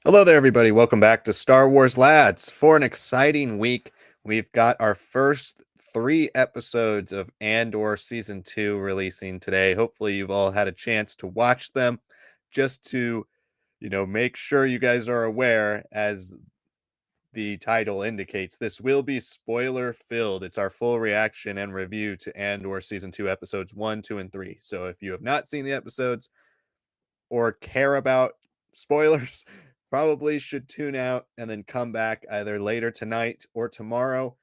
Hello there, everybody. Welcome back to Star Wars Lads. For an exciting week, we've got our first 3 episodes of Andor Season 2 releasing today. Hopefully, you've all had a chance to watch them just to, make sure you guys are aware, as the title indicates, this will be spoiler filled. It's our full reaction and review to Andor Season 2 episodes 1, 2, and 3. So if you have not seen the episodes, or care about spoilers, probably should tune out and then come back either later tonight or tomorrow.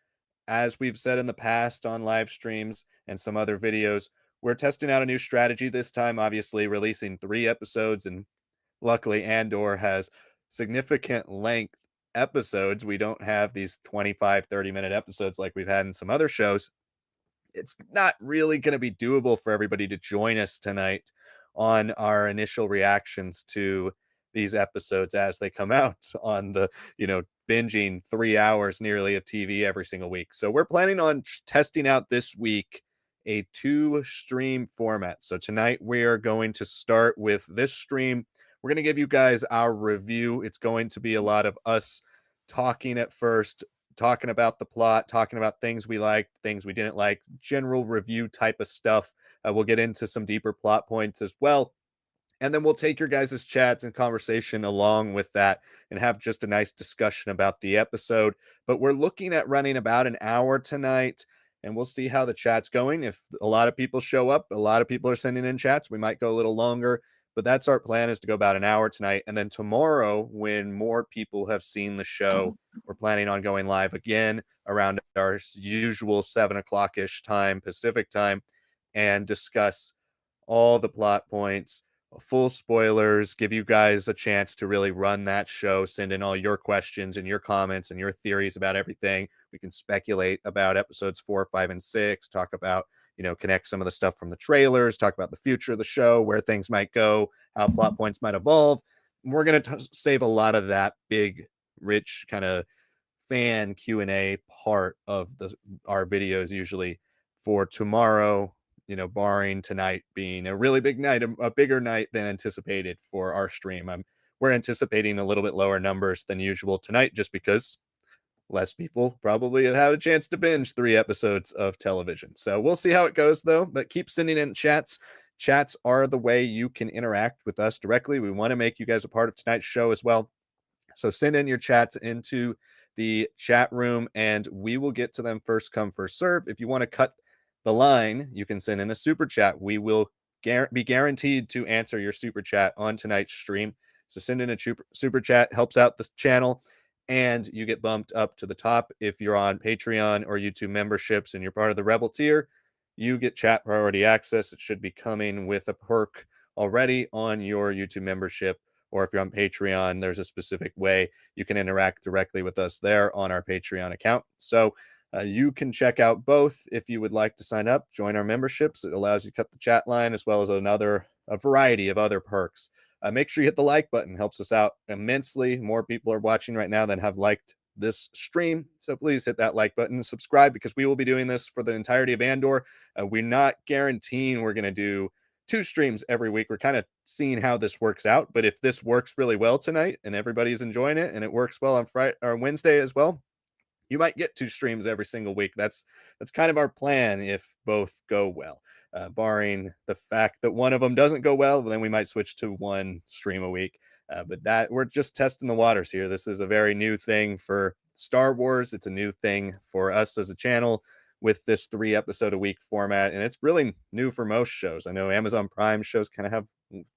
As we've said in the past on live streams and some other videos, we're testing out a new strategy this time, obviously releasing 3 episodes. And luckily, Andor has significant length episodes. We don't have these 25, 30-minute episodes like we've had in some other shows. It's not really going to be doable for everybody to join us tonight on our initial reactions to these episodes as they come out on the, binging 3 hours nearly of TV every single week. So we're planning on testing out this week a 2 stream format. So tonight we are going to start with this stream. We're going to give you guys our review. It's going to be a lot of us talking at first, talking about the plot, talking about things we liked, things we didn't like, general review type of stuff. We'll get into some deeper plot points as well. And then we'll take your guys' chats and conversation along with that and have just a nice discussion about the episode. But we're looking at running about an hour tonight, and we'll see how the chat's going. If a lot of people show up, a lot of people are sending in chats, we might go a little longer. But that's our plan, is to go about an hour tonight. And then tomorrow, when more people have seen the show, we're planning on going live again around our usual 7 o'clock-ish time, Pacific time, and discuss all the plot points, full spoilers, give you guys a chance to really run that show, send in all your questions and your comments and your theories about everything. We can speculate about episodes 4, 5, and 6, talk about, connect some of the stuff from the trailers, talk about the future of the show, where things might go, how plot points might evolve. We're going to save a lot of that big, rich kind of fan Q&A part of our videos usually for tomorrow, barring tonight being a really big night, a bigger night than anticipated for our stream. We're anticipating a little bit lower numbers than usual tonight, just because less people probably have had a chance to binge 3 episodes of television. So we'll see how it goes, though. But keep sending in chats. Chats are the way you can interact with us directly. We want to make you guys a part of tonight's show as well. So send in your chats into the chat room, and we will get to them first come, first serve. If you want to cut the line, you can send in a super chat. We will be guaranteed to answer your super chat on tonight's stream. So send in a super chat, helps out the channel, and you get bumped up to the top. If you're on Patreon or YouTube memberships and you're part of the Rebel tier, you get chat priority access. It should be coming with a perk already on your YouTube membership. Or if you're on Patreon, there's a specific way you can interact directly with us there on our Patreon account. So you can check out both if you would like to sign up, join our memberships. It allows you to cut the chat line, as well as a variety of other perks. Make sure you hit the like button. Helps us out immensely. More people are watching right now than have liked this stream. So please hit that like button and subscribe, because we will be doing this for the entirety of Andor. We're not guaranteeing we're going to do 2 streams every week. We're kind of seeing how this works out. But if this works really well tonight and everybody's enjoying it, and it works well on Friday or Wednesday as well, you might get 2 streams every single week. That's kind of our plan if both go well. Barring the fact that one of them doesn't go well, then we might switch to 1 stream a week. But that we're just testing the waters here. This is a very new thing for Star Wars. It's a new thing for us as a channel with this 3 episode a week format, and it's really new for most shows. I know Amazon Prime shows kind of have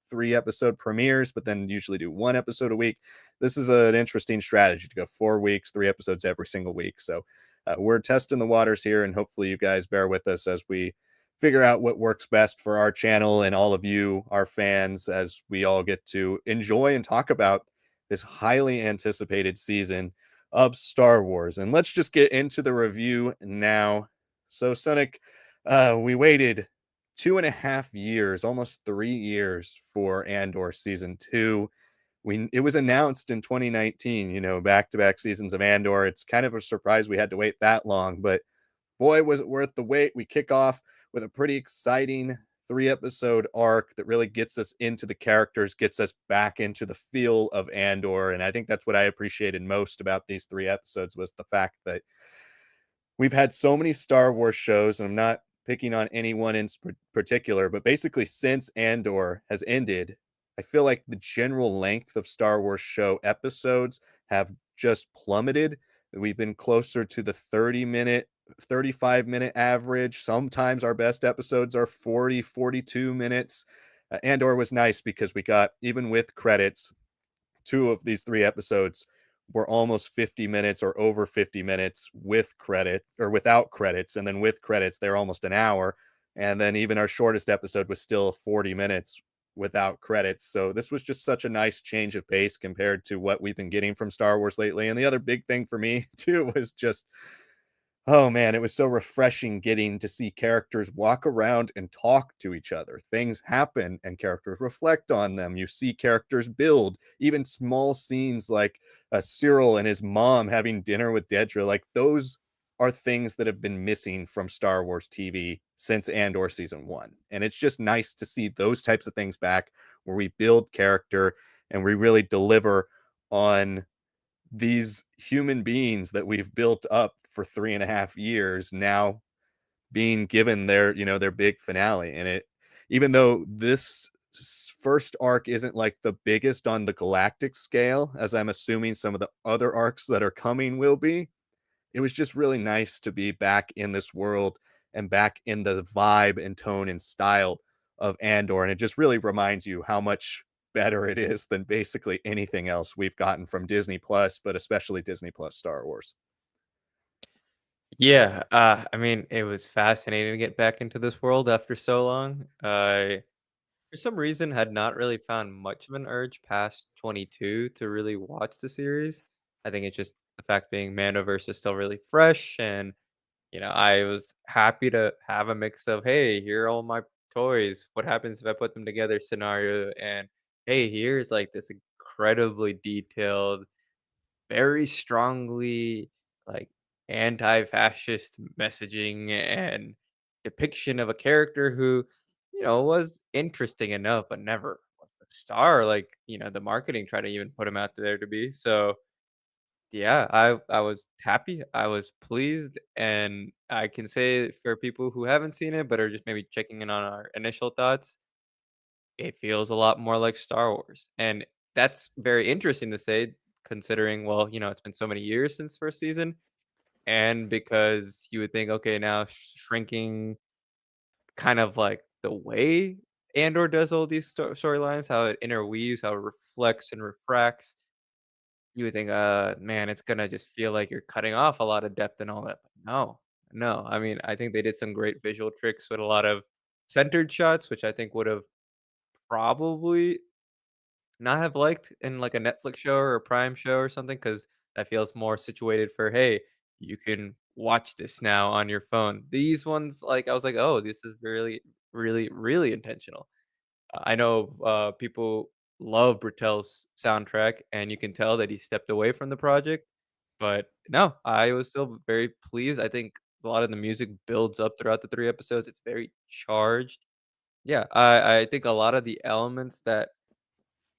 3 episode premieres, but then usually do 1 episode a week. This is an interesting strategy to go 4 weeks, 3 episodes every single week. So we're testing the waters here, and hopefully you guys bear with us as we figure out what works best for our channel and all of you, our fans, as we all get to enjoy and talk about this highly anticipated season of Star Wars. And let's just get into the review now. So, Sanak, we waited 2.5 years, almost 3 years for Andor season 2. It was announced in 2019, back-to-back seasons of Andor. It's kind of a surprise we had to wait that long, but boy, was it worth the wait. We kick off with a pretty exciting 3 episode arc that really gets us into the characters, gets us back into the feel of Andor. And I think that's what I appreciated most about these 3 episodes was the fact that we've had so many Star Wars shows, and I'm not picking on anyone in particular, but basically since Andor has ended, I feel like the general length of Star Wars show episodes have just plummeted. We've been closer to the 30-minute, 35-minute average. Sometimes our best episodes are 40, 42 minutes. Andor was nice because we got, even with credits, 2 of these 3 episodes were almost 50 minutes or over 50 minutes with credit or without credits. And then with credits, they're almost an hour. And then even our shortest episode was still 40 minutes without credits. So this was just such a nice change of pace compared to what we've been getting from Star Wars lately. And the other big thing for me, too, was just oh man, it was so refreshing getting to see characters walk around and talk to each other. Things happen and characters reflect on them. You see characters build, even small scenes like Cyril and his mom having dinner with Dedra. Like those are things that have been missing from Star Wars TV since Andor season 1. And it's just nice to see those types of things back where we build character and we really deliver on these human beings that we've built up for 3.5 years now being given their big finale. And it, even though this first arc isn't like the biggest on the galactic scale, as I'm assuming some of the other arcs that are coming will be, it was just really nice to be back in this world and back in the vibe and tone and style of Andor. And it just really reminds you how much better it is than basically anything else we've gotten from Disney Plus, but especially Disney Plus Star Wars. Yeah, I mean, it was fascinating to get back into this world after so long. I, for some reason, had not really found much of an urge past 22 to really watch the series. I think it's just the fact being Mandoverse is still really fresh, and I was happy to have a mix of, hey, here are all my toys. What happens if I put them together scenario, and hey, here's like this incredibly detailed, very strongly, like, anti-fascist messaging and depiction of a character who, was interesting enough, but never was the star like, the marketing tried to even put him out there to be. So, yeah, I was happy, I was pleased, and I can say for people who haven't seen it, but are just maybe checking in on our initial thoughts, it feels a lot more like Star Wars, and that's very interesting to say considering, well, it's been so many years since first season, and because you would think, okay, now shrinking kind of like the way Andor does all these storylines, how it interweaves, how it reflects and refracts, you would think, man, it's gonna just feel like you're cutting off a lot of depth and all that. But no, no. I mean, I think they did some great visual tricks with a lot of centered shots, which I think would have probably not have liked in, like, a Netflix show or a Prime show or something, because that feels more situated for, "Hey, you can watch this now on your phone." These ones, like, I was like, "Oh, this is really, really, really intentional." I know, people love Bertel's soundtrack, and you can tell that he stepped away from the project, but no, I was still very pleased. I think a lot of the music builds up throughout the 3 episodes. It's very charged. Yeah, I think a lot of the elements that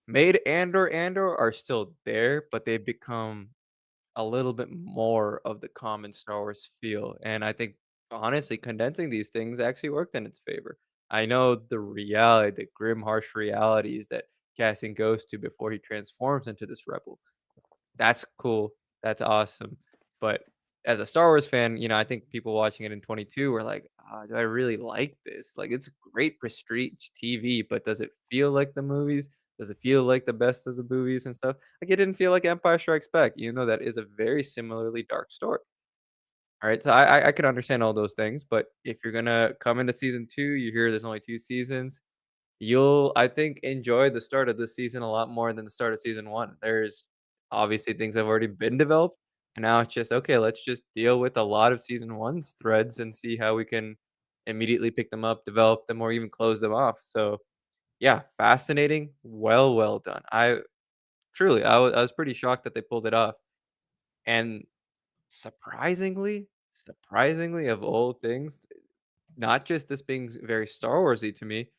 made Andor are still there, but they've become a little bit more of the common Star Wars feel, and I think, honestly, condensing these things actually worked in its favor. I know the reality, the grim, harsh realities that Cassian goes to before he transforms into this rebel. That's cool. That's awesome. But as a Star Wars fan, I think people watching it in 22 were like, do I really like this? Like, it's great prestige TV, but does it feel like the movies? Does it feel like the best of the movies and stuff? Like, it didn't feel like Empire Strikes Back, even though that is a very similarly dark story. All right. So I could understand all those things, but if you're gonna come into season two, you hear there's only 2 seasons. You'll, I think, enjoy the start of this season a lot more than the start of season 1. There's obviously things that have already been developed, and now it's just, "Okay, let's just deal with a lot of season 1's threads and see how we can immediately pick them up, develop them, or even close them off." So, yeah, fascinating, well done. I truly, I was pretty shocked that they pulled it off, and surprisingly of all things, not just this being very Star Warsy to me,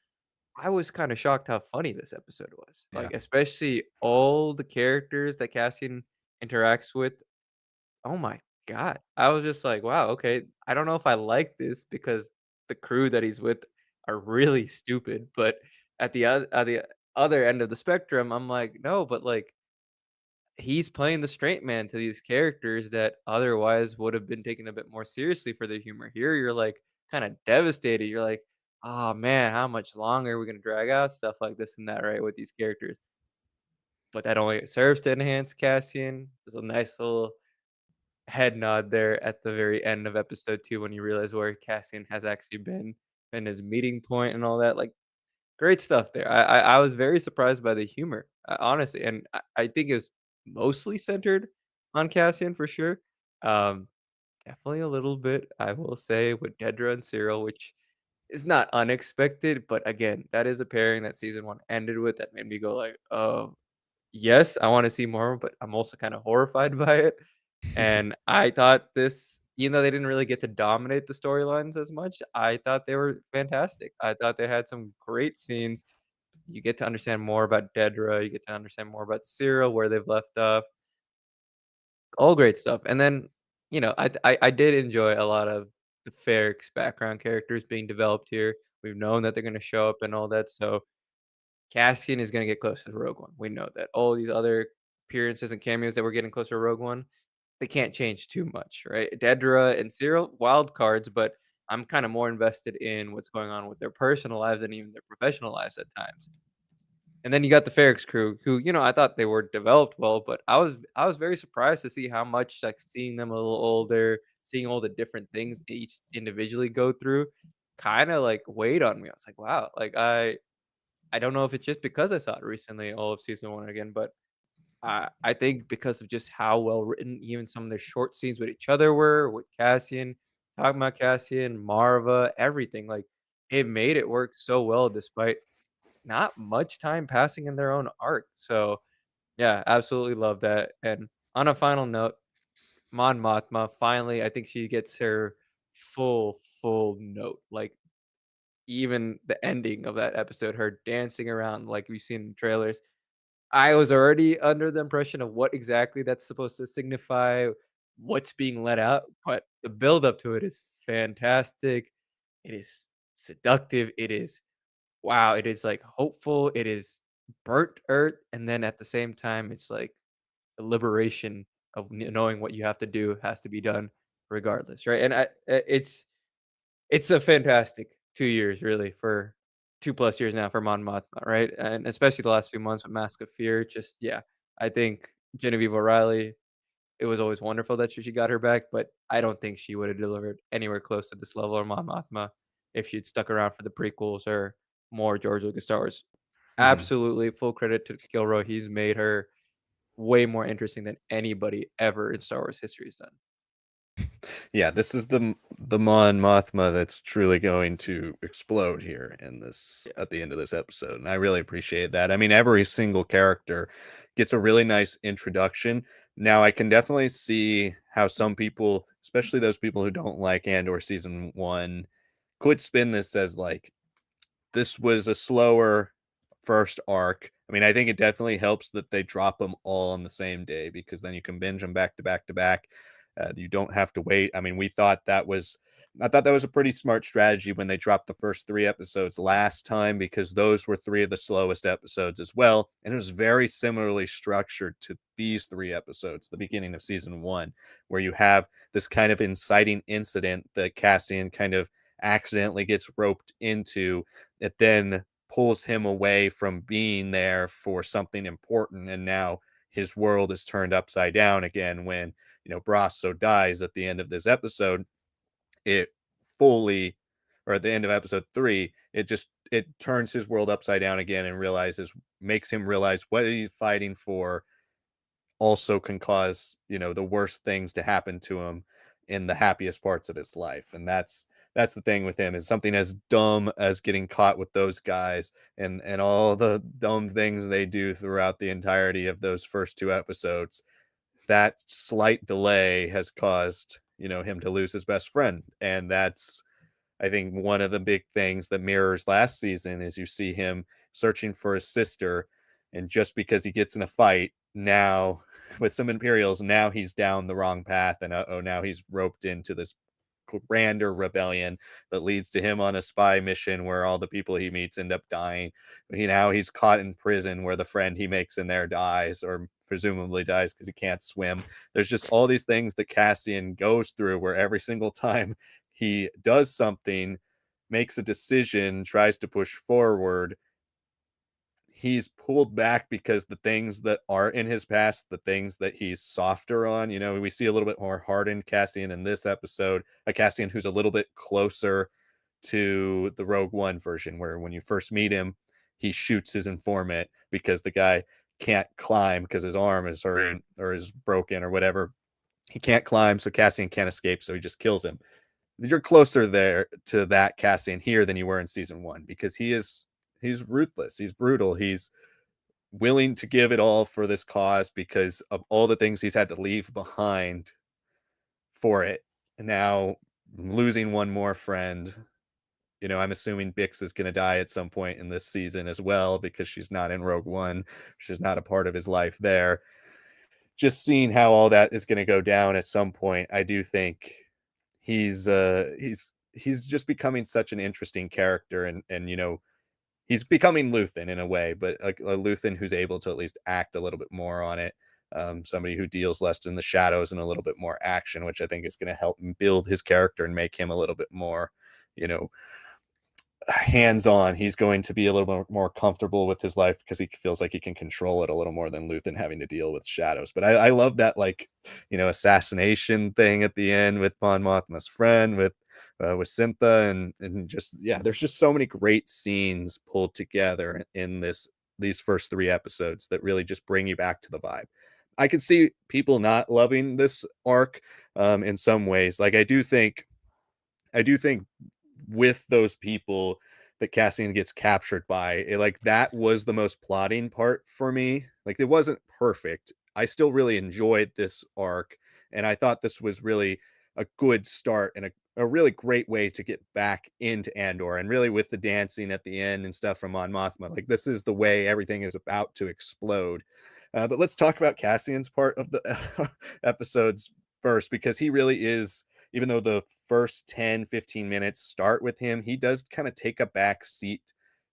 I was kinda shocked how funny this episode was. Yeah. Like, especially all the characters that Cassian interacts with. Oh my god. I was just like, "Wow, okay, I don't know if I like this because the crew that he's with are really stupid," but at the other end of the spectrum, I'm like, "No, but, like, he's playing the straight man to these characters that otherwise would have been taken a bit more seriously for their humor." Here, you're, like, kinda devastated. You're like, "Oh, man, how much longer are we gonna drag out stuff like this and that, right, with these characters?" But that only serves to enhance Cassian. There's a nice little head nod there at the very end of episode 2 when you realize where Cassian has actually been and his meeting point and all that, like, great stuff there. I was very surprised by the humor, honestly, and I think it was mostly centered on Cassian for sure. Um, Definitely a little bit, I will say, with Dedra and Cyril, which is not unexpected, but again, that is a pairing that season 1 ended with that made me go like, "Oh, yes, I wanna see more," but I'm also kinda horrified by it. And I thought this even though they didn't really get to dominate the storylines as much, I thought they were fantastic. I thought they had some great scenes. You get to understand more about Dedra, you get to understand more about Cyril, where they've left off, all great stuff. And then, I did enjoy a lot of the Ferrix background characters being developed here. We've known that they're gonna show up and all that, so Cassian is gonna get close to Rogue One. We know that. All these other appearances and cameos that we're getting closer to Rogue One, they can't change too much, right? Dedra and Cyril, wild cards, but I'm kinda more invested in what's going on with their personal lives and even their professional lives at times. And then you got the Ferrix crew who, I thought they were developed well, but I was very surprised to see how much, like, seeing them a little older, seeing all the different things they each individually go through, kinda, like, weighed on me. I was like, "Wow." Like, I don't know if it's just because I saw it recently, all of season 1 again, but I think because of just how well written even some of the short scenes with each other were, with Cassian, talking about Cassian, Marva, everything, like, it made it work so well despite not much time passing in their own arc. So, yeah, absolutely love that. And on a final note, Mon Mothma, finally, I think she gets her full note. Like, even the ending of that episode, her dancing around like we've seen in trailers, I was already under the impression of what exactly that's supposed to signify, what's being let out, but the build up to it is fantastic. It is seductive. It is wow, it is like hopeful. It is burnt earth, and then at the same time, it's like the liberation of knowing what you have to do has to be done regardless, right? And it's a fantastic 2 years really for 2 plus years now for Mon Mothma, right? And especially the last few months with Mask of Fear, just yeah, I think Genevieve O'Reilly, it was always wonderful that she got her back, but I don't think she would have delivered anywhere close to this level of Mon Mothma if she'd stuck around for the prequels or more George Lucas Star Wars. Mhm. Absolutely, full credit to Gilroy, he's made her way more interesting than anybody ever in Star Wars history has done. Yeah, this is the Mon Mothma that's truly going to explode here in this Yeah. at the end of this episode, and I really appreciate that. I mean, every single character gets a really nice introduction. Now, I can definitely see how some people, especially those people who don't like Andor season 1, could spin this as like this was a slower first arc. I mean, I think it definitely helps that they drop them all on the same day because then you can binge them back to back to back. You don't have to wait. I mean, I thought that was a pretty smart strategy when they dropped the first 3 episodes last time because those were 3 of the slowest episodes as well. And it was very similarly structured to these 3 episodes, the beginning of season 1, where you have this kind of inciting incident that Cassian kind of accidentally gets roped into. It then pulls him away from being there for something important, and now his world is turned upside down again when, Brasso dies at the end of this episode. It fully or at the end of episode 3, it turns his world upside down again and realizes makes him realize what he's fighting for also can cause, the worst things to happen to him in the happiest parts of his life. And that's the thing with him is something as dumb as getting caught with those guys and all the dumb things they do throughout the entirety of those first 2 episodes. That slight delay has caused, him to lose his best friend. And I think one of the big things that mirrors last season is you see him searching for his sister, and just because he gets in a fight now with some Imperials, now he's down the wrong path, and oh, now he's roped into this grander rebellion that leads to him on a spy mission where all the people he meets end up dying. Now he's caught in prison where the friend he makes in there dies, or presumably dies because he can't swim. There's just all these things that Cassian goes through where every single time he does something, makes a decision, tries to push forward, he's pulled back because the things that are in his past, the things that he's softer on, we see a little bit more hardened Cassian in this episode, a Cassian who's a little bit closer to the Rogue One version, where when you first meet him, he shoots his informant because the guy can't climb because his arm is hurt or is broken or whatever. He can't climb, so Cassian can't escape, so he just kills him. You're closer there to that Cassian here than you were in season one, because he's ruthless, he's brutal, he's willing to give it all for this cause because of all the things he's had to leave behind for it. And now losing one more friend, I'm assuming Bix is going to die at some point in this season as well because she's not in Rogue One. She's not a part of his life there. Just seeing how all that is going to go down at some point, I do think he's just becoming such an interesting character, and he's becoming Luthen in a way, but a Luthen who's able to at least act a little bit more on it. Somebody who deals less in the shadows and a little bit more action, which I think is going to help build his character and make him a little bit more, you know, hands on. He's going to be a little bit more comfortable with his life because he feels like he can control it a little more than Luthen having to deal with shadows. But I love that, like, assassination thing at the end with Mon Mothma's friend, with Syntha, and just, yeah, there's just so many great scenes pulled together in these first three episodes that really just bring you back to the vibe. I could see people not loving this arc in some ways. Like, I do think with those people that Cassian gets captured by, like, that was the most plotting part for me. Like, it wasn't perfect. I still really enjoyed this arc, and I thought this was really a good start and a really great way to get back into Andor. And really, with the dancing at the end and stuff from Mon Mothma, like, this is the way everything is about to explode. But let's talk about Cassian's part of the episodes first, because he really is, even though the first 10-15 minutes start with him, he does kind of take a back seat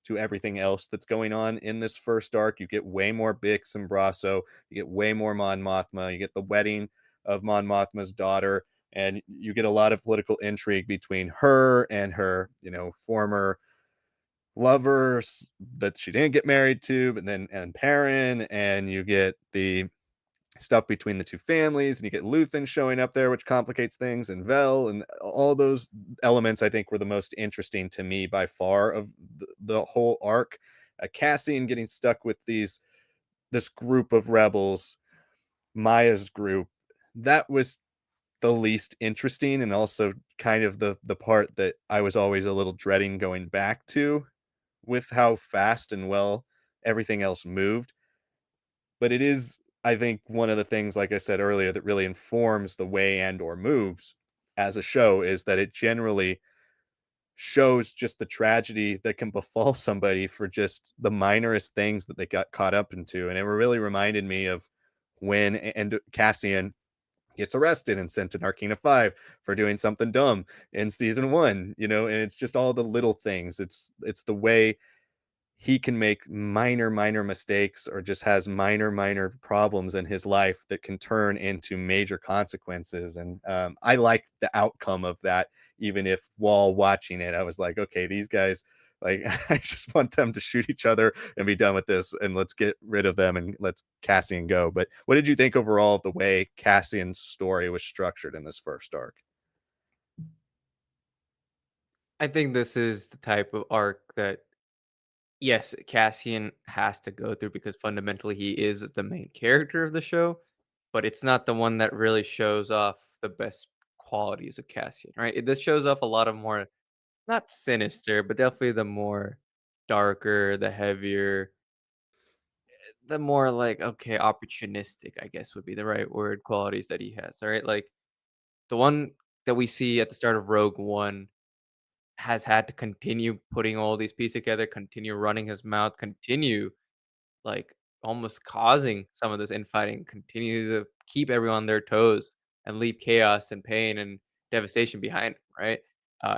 to everything else that's going on in this first arc. You get way more Bix and Brasso, you get way more Mon Mothma, you get the wedding of Mon Mothma's daughter, and you get a lot of political intrigue between her and her, former lovers that she didn't get married to, but then and Perrin, and you get the stuff between the two families, and you get Luthen showing up there, which complicates things, and Vel, and all those elements I think were the most interesting to me by far of the whole arc. Cassian getting stuck with this group of rebels, Maya's group, that was the least interesting, and also kind of the part that I was always a little dreading going back to, with how fast and well everything else moved. But it is, I think, one of the things, like I said earlier, that really informs the way Andor moves as a show, is that it generally shows just the tragedy that can befall somebody for just the minorest things that they got caught up into. And it really reminded me of when and Cassian gets arrested and sent to Narkina 5 for doing something dumb in season one, and it's just all the little things. It's the way he can make minor mistakes, or just has minor problems in his life that can turn into major consequences. And I like the outcome of that, even if while watching it I was like, okay, these guys, like, I just want them to shoot each other and be done with this, and let's get rid of them and let's Cassian go. But what did you think overall of the way Cassian's story was structured in this first arc? I think this is the type of arc that, yes, Cassian has to go through because fundamentally he is the main character of the show, but it's not the one that really shows off the best qualities of Cassian, right? This shows off a lot of more, not sinister, but definitely the more darker, the heavier, the more like, okay, opportunistic, I guess would be the right word, qualities that he has. All right. Like the one that we see at the start of Rogue One, has had to continue putting all these pieces together, continue running his mouth, continue like, almost causing some of this infighting, continue to keep everyone on their toes and leave chaos and pain and devastation behind him, right?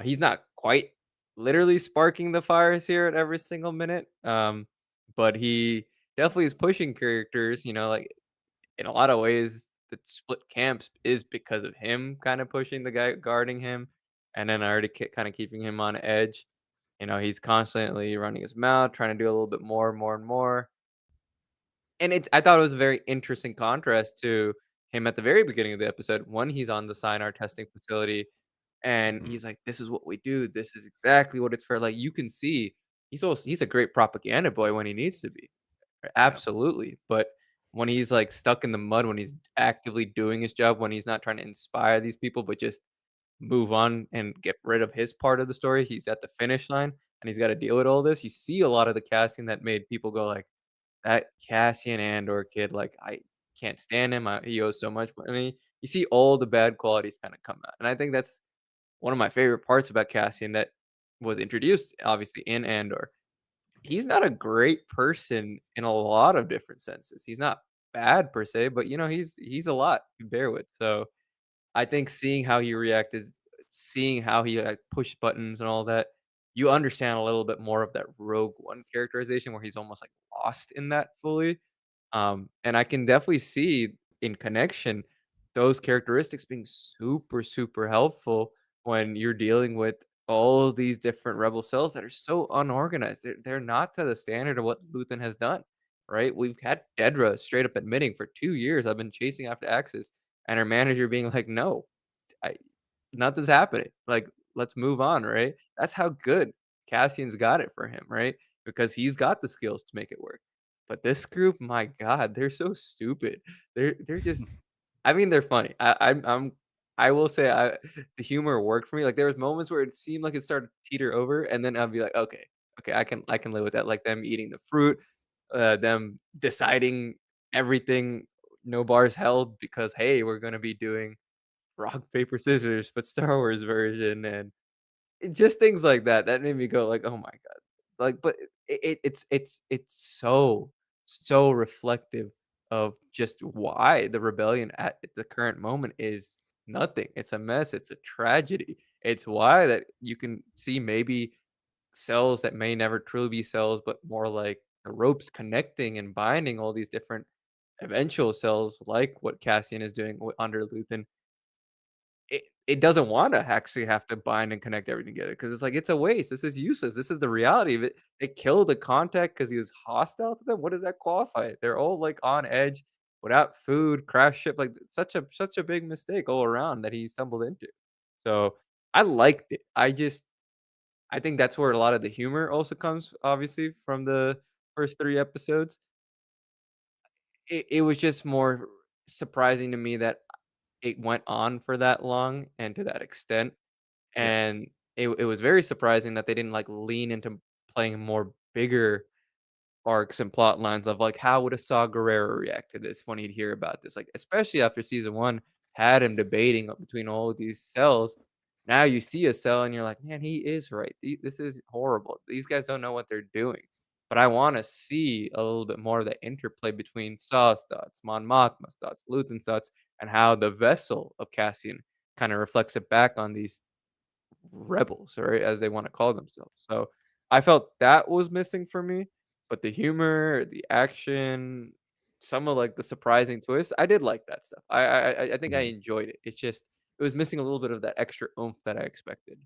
He's not quite literally sparking the fires here at every single minute, but he definitely is pushing characters, like, in a lot of ways, the split camps is because of him kinda pushing the guy guarding him, and then already kinda keeping him on edge. He's constantly running his mouth, trying to do a little bit more, and more. And I thought it was a very interesting contrast to him at the very beginning of the episode when he's on the Sinar testing facility, and Mhm. he's like, "This is what we do. This is exactly what it's for." Like, you can see he's a great propaganda boy when he needs to be. Yeah. Absolutely, but when he's, like, stuck in the mud, when he's actively doing his job, when he's not trying to inspire these people, but just move on and get rid of his part of the story, he's at the finish line, and he's gotta deal with all this. You see a lot of the casting that made people go like, that Cassian Andor kid, like, I can't stand him, he owes so much money. You see all the bad qualities kinda come out, and I think that's one of my favorite parts about Cassian that was introduced, obviously, in Andor. He's not a great person in a lot of different senses. He's not bad per se, but, he's a lot to bear with, so I think seeing how he reacted, seeing how he, like, pushed buttons and all that, you understand a little bit more of that Rogue One characterization where he's almost, like, lost in that fully, and I can definitely see in connection those characteristics being super, super helpful when you're dealing with all these different rebel cells that are so unorganized. They're not to the standard of what Luthen has done, right? We've had Dedra straight up admitting for 2 years, "I've been chasing after Axis," and her manager being like, "No, I nothing's happening. Like, let's move on," right? That's how good Cassian's got it for him, right? Because he's got the skills to make it work. But this group, my god, they're so stupid. They're just I mean, they're funny. I will say the humor worked for me. Like, there was moments where it seemed like it started to teeter over, and then I'd be like, "Okay, okay, I can live with that." Like, them eating the fruit, them deciding everything, no bars held because, "Hey, we're gonna be doing rock, paper, scissors, but Star Wars version," and just things like that, that made me go like, "Oh my god." Like, but it's so reflective of just why the rebellion at the current moment is nothing. It's a mess, it's a tragedy. It's why that you can see maybe cells that may never truly be cells, but more like the ropes connecting and binding all these different eventual cells, like what Cassian is doing under Luthen. It doesn't wanna actually have to bind and connect everything together because it's like, "It's a waste, this is useless, this is the reality of it." They killed the contact because he was hostile to them? What does that qualify? They're all, like, on edge, without food, crash ship, like, such a big mistake all around that he stumbled into. So, I liked it. I think that's where a lot of the humor also comes, obviously, from the first 3 episodes. It was just more surprising to me that it went on for that long and to that extent. Yeah. And it was very surprising that they didn't, like, lean into playing more bigger arcs and plot lines of, like, how would a Saw Gerrera react to this when he'd hear about this? Like, especially after season 1 had him debating between all of these cells. Now you see a cell and you're like, "Man, he is right. This is horrible. These guys don't know what they're doing." But I wanna see a little bit more of the interplay between Saw's thoughts, Mon Mothma's thoughts, Luthen's thoughts, and how the vessel of Cassian kinda reflects it back on these rebels, right, as they wanna call themselves. So, I felt that was missing for me, but the humor, the action, some of, like, the surprising twists, I did like that stuff. I think I Mhm. enjoyed it. It's just it was missing a little bit of that extra oomph that I expected.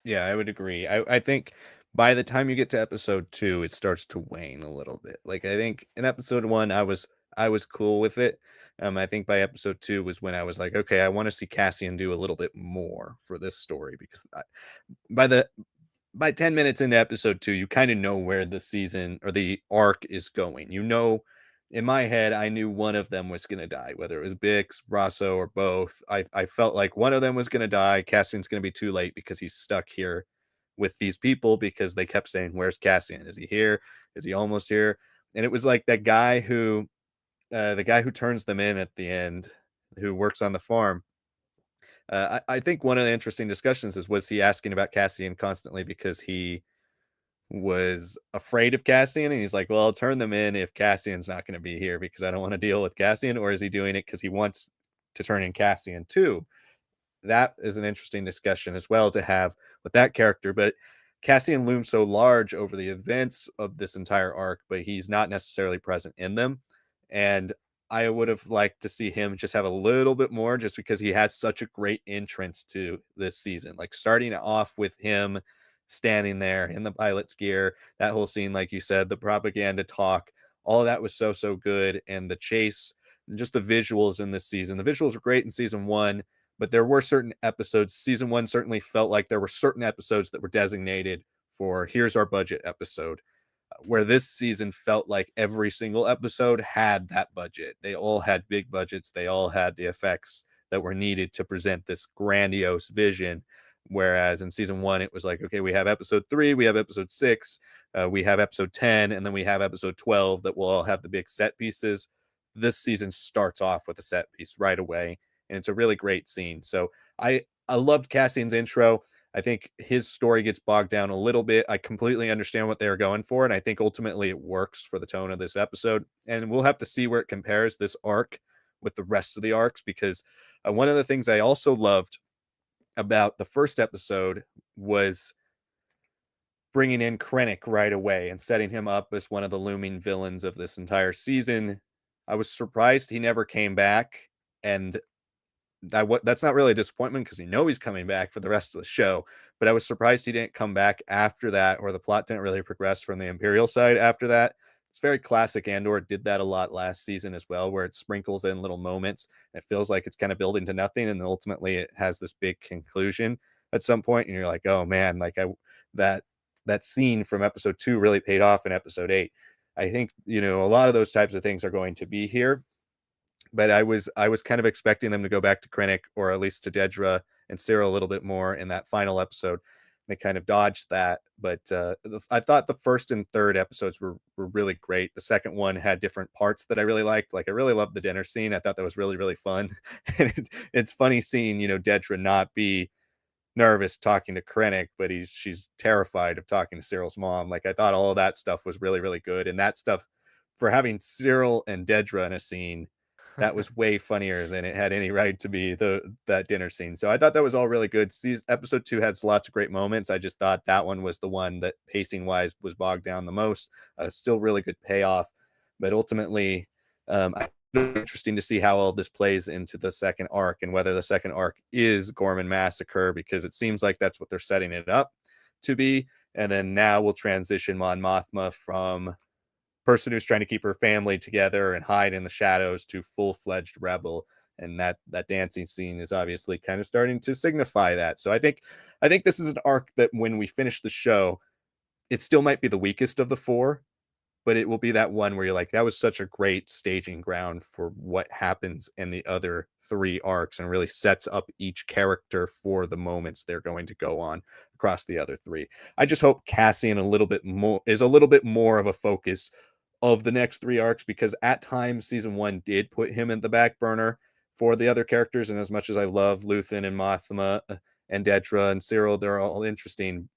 Yeah, I would agree. I think by the time you get to episode 2, it starts to wane a little bit. Like, I think in episode 1, I was cool with it. I think by episode 2 was when I was like, "Okay, I wanna see Cassian do a little bit more for this story," because by the by 10 minutes into episode 2, you kinda know where the season or the arc is going. In my head, I knew one of them was gonna die, whether it was Bix, Rosso, or both. I felt like one of them was gonna die. Cassian's gonna be too late because he's stuck here with these people because they kept saying, "Where's Cassian? Is he here? Is he almost here?" And it was like that guy the guy who turns them in at the end, who works on the farm. I think one of the interesting discussions is, was he asking about Cassian constantly because he was afraid of Cassian, and he's like, "Well, I'll turn them in if Cassian's not gonna be here because I don't wanna deal with Cassian," or is he doing it because he wants to turn in Cassian too? That is an interesting discussion as well to have with that character. But Cassian looms so large over the events of this entire arc, but he's not necessarily present in them. And I would have liked to see him just have a little bit more just because he has such a great entrance to this season. Like starting off with him standing there in the pilot's gear, that whole scene, like you said, the propaganda talk, all of that was so, so good. And the chase, and just the visuals in this season. The visuals were great in season one, but there were certain episodes. Season one certainly felt like there were certain episodes that were designated for here's our budget episode, where this season felt like every single episode had that budget. They all had big budgets, they all had the effects that were needed to present this grandiose vision. Whereas in season one, it was like, okay, we have episode three, we have episode six, we have episode 10, and then we have episode 12 that will all have the big set pieces. This season starts off with a set piece right away, and it's a really great scene. So I loved Cassian's intro. I think his story gets bogged down a little bit. I completely understand what they are going for, and I think ultimately it works for the tone of this episode. And we'll have to see where it compares this arc with the rest of the arcs, because one of the things I also loved about the first episode was bringing in Krennic right away and setting him up as one of the looming villains of this entire season. I was surprised he never came back, and that's not really a disappointment because you know he's coming back for the rest of the show. But I was surprised he didn't come back after that, or the plot didn't really progress from the Imperial side after that. It's very classic. Andor did that a lot last season as well, where it sprinkles in little moments. It feels like it's kind of building to nothing, and then ultimately it has this big conclusion at some point, and you're like, oh man, like that that scene from episode two really paid off in episode eight. I think a lot of those types of things are going to be here, but I was kind of expecting them to go back to Krennic, or at least to Dedra and Cyril a little bit more in that final episode. They kind of dodged that, but I thought the first and third episodes were really great. The second one had different parts that I really liked. Like I really loved the dinner scene. I thought that was really really fun, and it's funny seeing Dedra not be nervous talking to Krennic, but she's terrified of talking to Cyril's mom. Like I thought all of that stuff was really, really good. And that stuff for having Cyril and Dedra in a scene, that was way funnier than it had any right to be that dinner scene. So I thought that was all really good. Episode two had lots of great moments. I just thought that one was the one that pacing wise was bogged down the most. Still really good payoff, but ultimately, interesting to see how all this plays into the second arc and whether the second arc is Gorman Massacre, because it seems like that's what they're setting it up to be. And then now we'll transition Mon Mothma from person who's trying to keep her family together and hide in the shadows to full-fledged rebel. And that dancing scene is obviously kind of starting to signify that. So I think this is an arc that when we finish the show, it still might be the weakest of the four, but it will be that one where you're like, that was such a great staging ground for what happens in the other three arcs, and really sets up each character for the moments they're going to go on across the other three. I just hope Cassian is a little bit more of a focus of the next three arcs, because at times season one did put him in the back burner for the other characters. And as much as I love Luthen and Mothma and Dedra and Cyril, they're all interesting.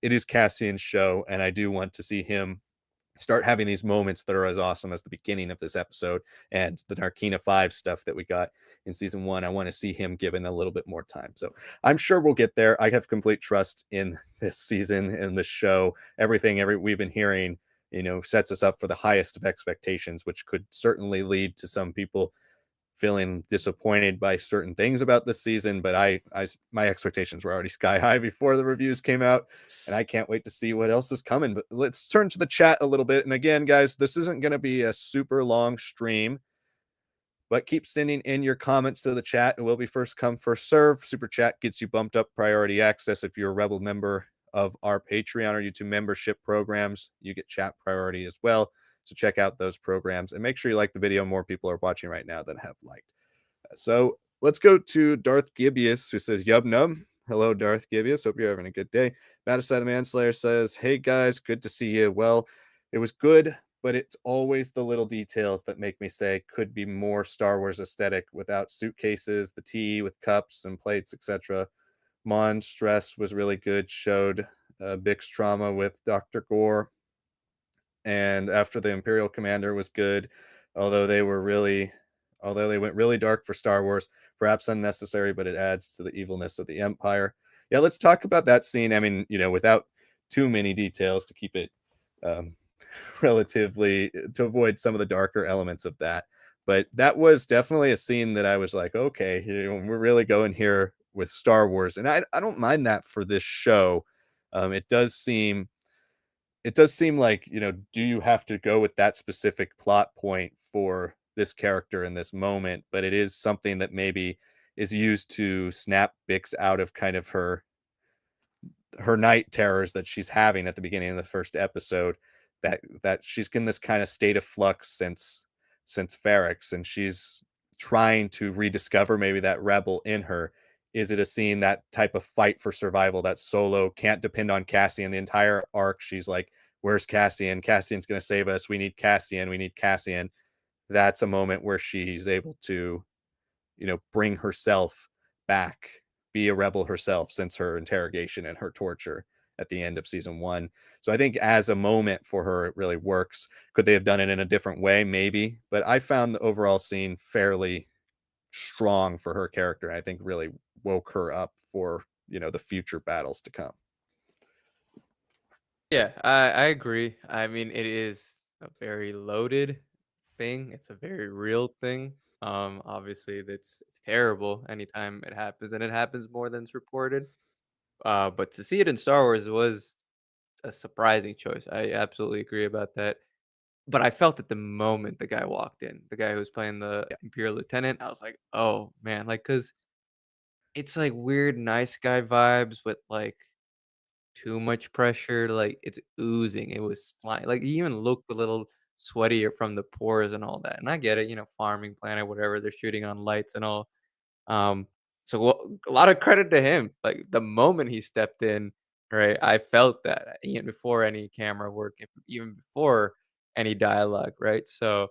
It is Cassian's show, and I do want to see him start having these moments that are as awesome as the beginning of this episode and the Narkina 5 stuff that we got in season one. I want to see him given a little bit more time. So I'm sure we'll get there. I have complete trust in this season and this show. Everything we've been hearing, sets us up for the highest of expectations, which could certainly lead to some people feeling disappointed by certain things about this season. But my expectations were already sky high before the reviews came out, and I can't wait to see what else is coming. But let's turn to the chat a little bit. And again, guys, this isn't going to be a super long stream, but keep sending in your comments to the chat. It will be first come, first serve. Super chat gets you bumped up priority access. If you're a Rebel member of our Patreon or YouTube membership programs, you get chat priority as well. So check out those programs and make sure you like the video. More people are watching right now than have liked. So let's go to Darth Gibeus, who says, Yub Nub. Hello, Darth Gibeus. Hope you're having a good day. Mattiside the Manslayer says, hey guys, good to see you. Well, it was good, but it's always the little details that make me say could be more Star Wars aesthetic without suitcases, the tea with cups and plates, etc. Mon's dress was really good, showed Bix trauma with Dr. Gore, and after the Imperial Commander was good, although they were really although they went really dark for Star Wars, perhaps unnecessary, but it adds to the evilness of the Empire. Yeah, let's talk about that scene. I mean, without too many details to keep it um, relatively to avoid some of the darker elements of that. But that was definitely a scene that I was like, okay, we're really going here with Star Wars, and I don't mind that for this show. It does seem like, do you have to go with that specific plot point for this character in this moment? But it is something that maybe is used to snap Bix out of kind of her night terrors that she's having at the beginning of the first episode, that she's in this kind of state of flux since Ferrex, and she's trying to rediscover maybe that rebel in her. Is it a scene, that type of fight for survival, that Solo can't depend on Cassian the entire arc? She's like, where's Cassian? Cassian's going to save us. We need Cassian. We need Cassian. That's a moment where she's able to, bring herself back, be a rebel herself since her interrogation and her torture at the end of season one. So I think as a moment for her, it really works. Could they have done it in a different way? Maybe. But I found the overall scene fairly strong for her character. And I think really woke her up for, the future battles to come. Yeah, I agree. I mean, it is a very loaded thing. It's a very real thing. Obviously, it's terrible anytime it happens, and it happens more than it's reported. But to see it in Star Wars was a surprising choice. I absolutely agree about that. But I felt at the moment the guy walked in, the guy who was playing the Yeah. Imperial Lieutenant, I was like, oh man, like, cause it's like weird nice guy vibes with like too much pressure, like, it's oozing, it was like, he even looked a little sweatier from the pores and all that, and I get it, farming planet, whatever, they're shooting on lights and all, um, so a lot of credit to him, like, the moment he stepped in, right, I felt that, even before any camera work, even before any dialogue, right, so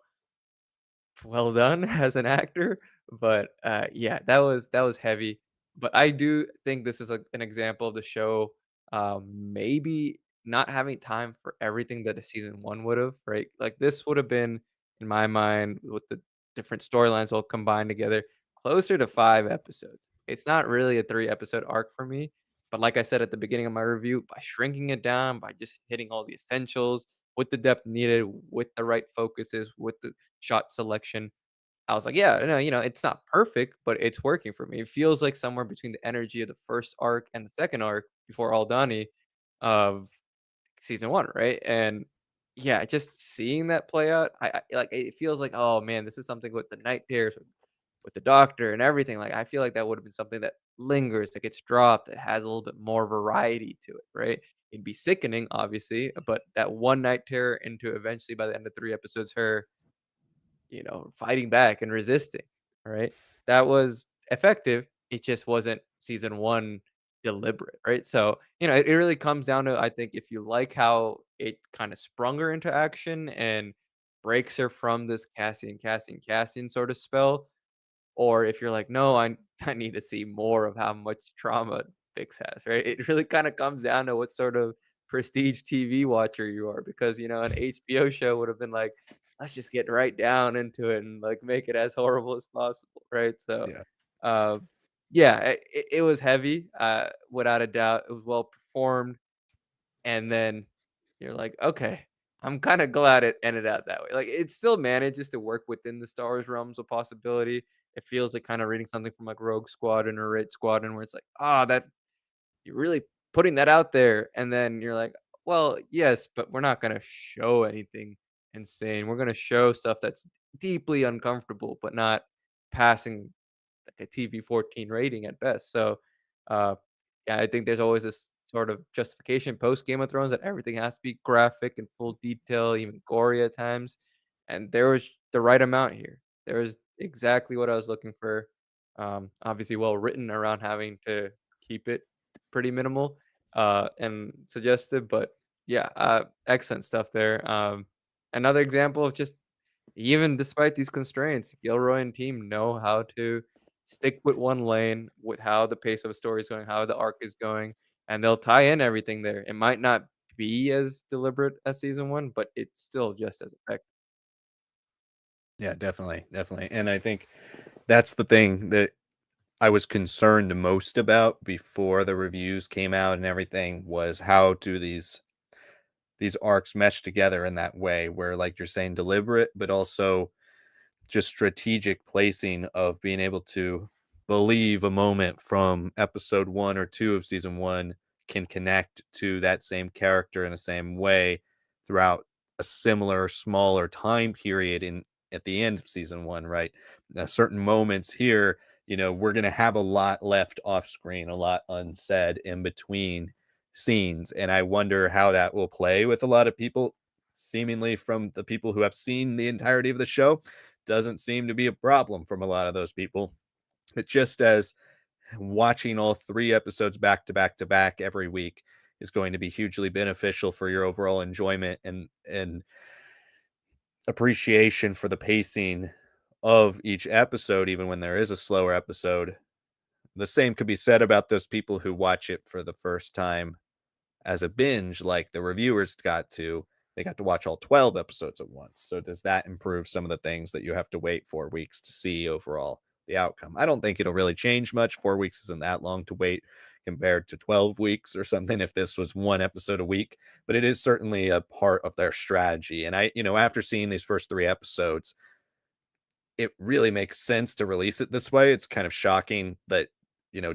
well done as an actor, but, yeah, that was heavy, but I do think this is, an example of the show, maybe not having time for everything that a season 1 would've, right? Like, this would've been, in my mind, with the different storylines all combined together, closer to 5 episodes. It's not really a 3-episode arc for me, but like I said at the beginning of my review, by shrinking it down, by just hitting all the essentials with the depth needed, with the right focuses, with the shot selection. I was like, yeah, no, it's not perfect, but it's working for me. It feels like somewhere between the energy of the first arc and the second arc before Aldani of season one, right? And yeah, just seeing that play out, I like it feels like, oh man, this is something with the night terrors, with the doctor and everything. Like I feel like that would have been something that lingers, that gets dropped, that has a little bit more variety to it, right? It'd be sickening, obviously, but that one night terror into eventually by the end of 3 episodes, her fighting back and resisting, right? That was effective. It just wasn't season 1 deliberate, right? So, it really comes down to, I think, if you like how it kinda sprung her into action and breaks her from this Cassian sort of spell, or if you're like, "No, I need to see more of how much trauma Vix has," right? It really kinda comes down to what sort of prestige TV watcher you are because, an HBO show would have been like, "Let's just get right down into it and, like, make it as horrible as possible," right? So, Yeah. um, yeah, it was heavy, without a doubt. It was well performed, and then you're like, "Okay, I'm kinda glad it ended out that way." Like, it still manages to work within the Star Wars realms of possibility. It feels like kinda reading something from, like, Rogue Squadron or Red Squadron where it's like, "Ah, that you're really putting that out there," and then you're like, "Well, yes, but we're not gonna show anything insane. We're gonna show stuff that's deeply uncomfortable, but not passing like a TV-14 rating at best." So, uh, yeah, I think there's always this sort of justification post Game of Thrones that everything has to be graphic and full detail, even gory at times, and there was the right amount here. There was exactly what I was looking for. Obviously well written around having to keep it pretty minimal, and suggestive, but yeah, excellent stuff there. another example of just even despite these constraints, Gilroy and team know how to stick with one lane, with how the pace of a story is going, how the arc is going, and they'll tie in everything there. It might not be as deliberate as season 1, but it's still just as effective. Yeah, definitely, definitely. And I think that's the thing that I was concerned most about before the reviews came out and everything was how do these arcs mesh together in that way where like you're saying deliberate but also just strategic placing of being able to believe a moment from episode 1 or 2 of season 1 can connect to that same character in the same way throughout a similar smaller time period in at the end of season 1, right? Certain moments here, we're going to have a lot left off screen, a lot unsaid in between scenes, and I wonder how that will play with a lot of people, seemingly from the people who have seen the entirety of the show doesn't seem to be a problem from a lot of those people. But just as watching all 3 episodes back to back to back every week is going to be hugely beneficial for your overall enjoyment and appreciation for the pacing of each episode, even when there is a slower episode. The same could be said about those people who watch it for the first time as a binge like the reviewers got to. They got to watch all 12 episodes at once. So does that improve some of the things that you have to wait 4 weeks to see overall the outcome? I don't think it'll really change much. 4 weeks isn't that long to wait compared to 12 weeks or something if this was 1 episode a week, but it is certainly a part of their strategy. And after seeing these first 3 episodes, it really makes sense to release it this way. It's kind of shocking that,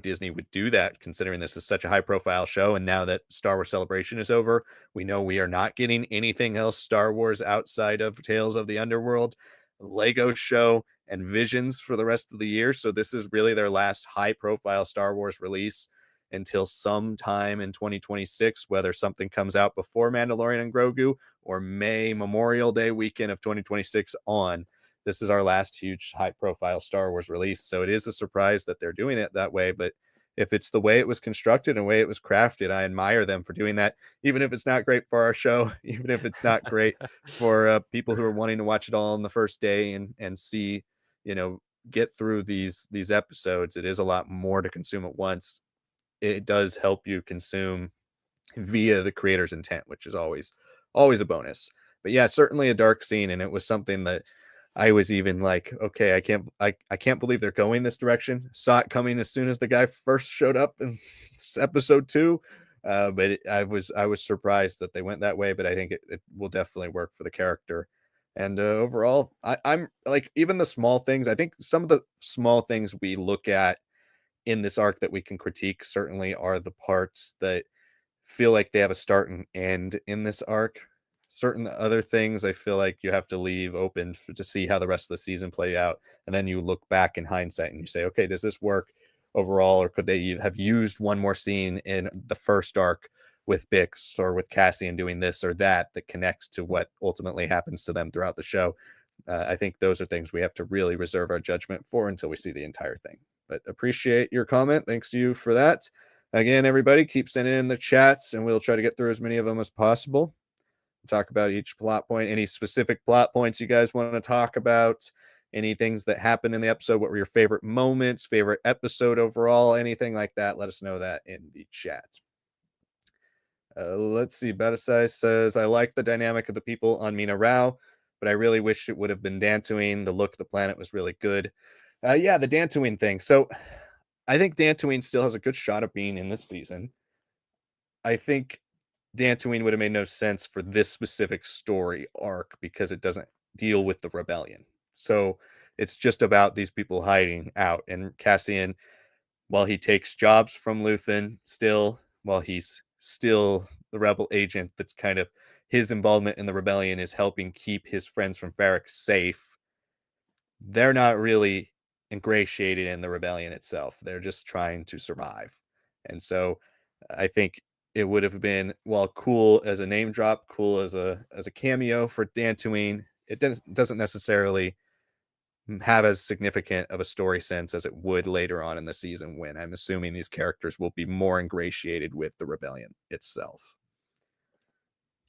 Disney would do that considering this is such a high profile show. And now that Star Wars Celebration is over, we know we are not getting anything else Star Wars outside of Tales of the Underworld, Lego show, and Visions for the rest of the year. So this is really their last high profile Star Wars release until sometime in 2026, whether something comes out before Mandalorian and Grogu or May Memorial Day weekend of 2026 on. This is our last huge high profile Star Wars release. So it is a surprise that they're doing it that way. But if it's the way it was constructed and the way it was crafted, I admire them for doing that, even if it's not great for our show, even if it's not great for people who are wanting to watch it all on the first day and see, you know, get through these episodes. It is a lot more to consume at once. It does help you consume via the creator's intent, which is always a bonus. But yeah, certainly a dark scene, and it was something that I was even like, okay, I can't believe they're going this direction. Saw it coming as soon as the guy first showed up in episode 2. I was surprised that they went that way, but I think it will definitely work for the character. And overall, I'm like even the small things. I think some of the small things we look at in this arc that we can critique certainly are the parts that feel like they have a start and end in this arc. Certain other things I feel like you have to leave open to see how the rest of the season play out, and then you look back in hindsight and you say, okay, does this work overall, or could they have used one more scene in the first arc with Bix or with Cassian doing this or that connects to what ultimately happens to them throughout the show? I think those are things we have to really reserve our judgment for until we see the entire thing. But appreciate your comment. Thanks to you for that. Again, everybody, keep sending in the chats, and we'll try to get through as many of them as possible. Talk about each plot point, any specific plot points you guys want to talk about, any things that happened in the episode. What were your favorite moments, favorite episode overall, anything like that? Let us know that in the chat. Let's see. Betasai says, I like the dynamic of the people on Mina Rao, but I really wish it would have been Dantooine. The look of the planet was really good. Yeah, the Dantooine thing. So I think Dantooine still has a good shot of being in this season. I think Dantooine would have made no sense for this specific story arc because it doesn't deal with the rebellion. So it's just about these people hiding out. And Cassian, while he takes jobs from Luthen, while he's still the rebel agent, that's kind of his involvement in the rebellion is helping keep his friends from Ferric safe. They're not really ingratiated in the rebellion itself. They're just trying to survive. And so I think it would have been, while cool as a name drop, cool as a cameo for Dantooine, it doesn't necessarily have as significant of a story sense as it would later on in the season when I'm assuming these characters will be more ingratiated with the rebellion itself.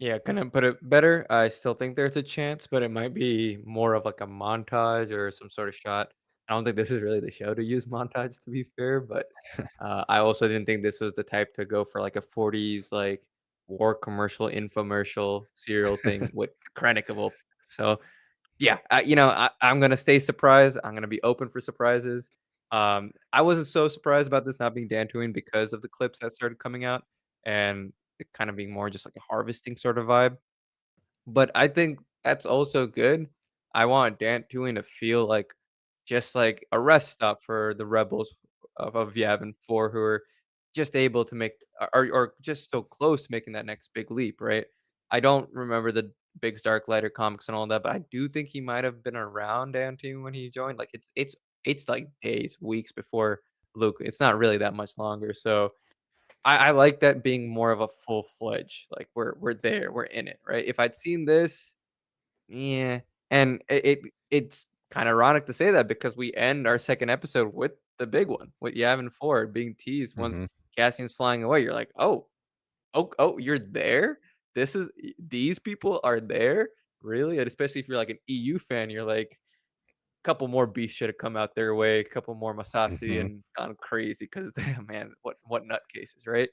Yeah, couldn't put it better. I still think there's a chance, but it might be more of like a montage or some sort of shot. I don't think this is really the show to use montage, to be fair, but I also didn't think this was the type to go for like a 40s like war commercial, infomercial, serial thing with Krennicable. So yeah, I'm gonna stay surprised. I'm gonna be open for surprises. I wasn't so surprised about this not being Dantooine because of the clips that started coming out and it kind of being more just like a harvesting sort of vibe. But I think that's also good. I want Dantooine to feel like just like a rest stop for the rebels of Yavin 4 who are just able to make or just so close to making that next big leap, right? I don't remember the Biggs Darklighter comics and all that, but I do think he might have been around Dantooine when he joined. Like it's like days, weeks before Luke. It's not really that much longer. So I like that being more of a full-fledged, like, we're there, we're in it, right? If I'd seen this, yeah, and it's kinda ironic to say that because we end our 2nd episode with the big one, with Yavin 4 being teased once Hmm. Cassian's flying away, you're like, "Oh, oh, you're there? These people are there? Really?" And especially if you're, like, an EU fan, you're like, couple more beasts should have come out their way, a couple more Masasi Hmm. and gone crazy because man, what nutcases, right?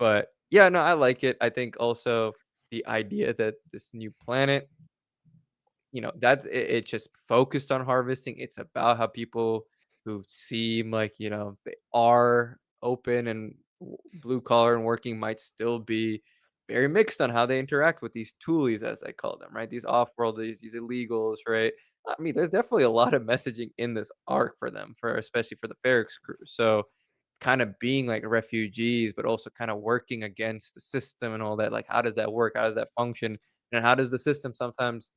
But yeah, no, I like it. I think also the idea that this new planet that's it just focused on harvesting. It's about how people who seem like, they are open and blue collar and working might still be very mixed on how they interact with these toolies, as I call them, right? These off-worlders, these illegals, right? I mean, there's definitely a lot of messaging in this arc for them, for especially for the Ferrex crew. So kind of being like refugees, but also kind of working against the system and all that. Like, how does that work? How does that function? And how does the system sometimes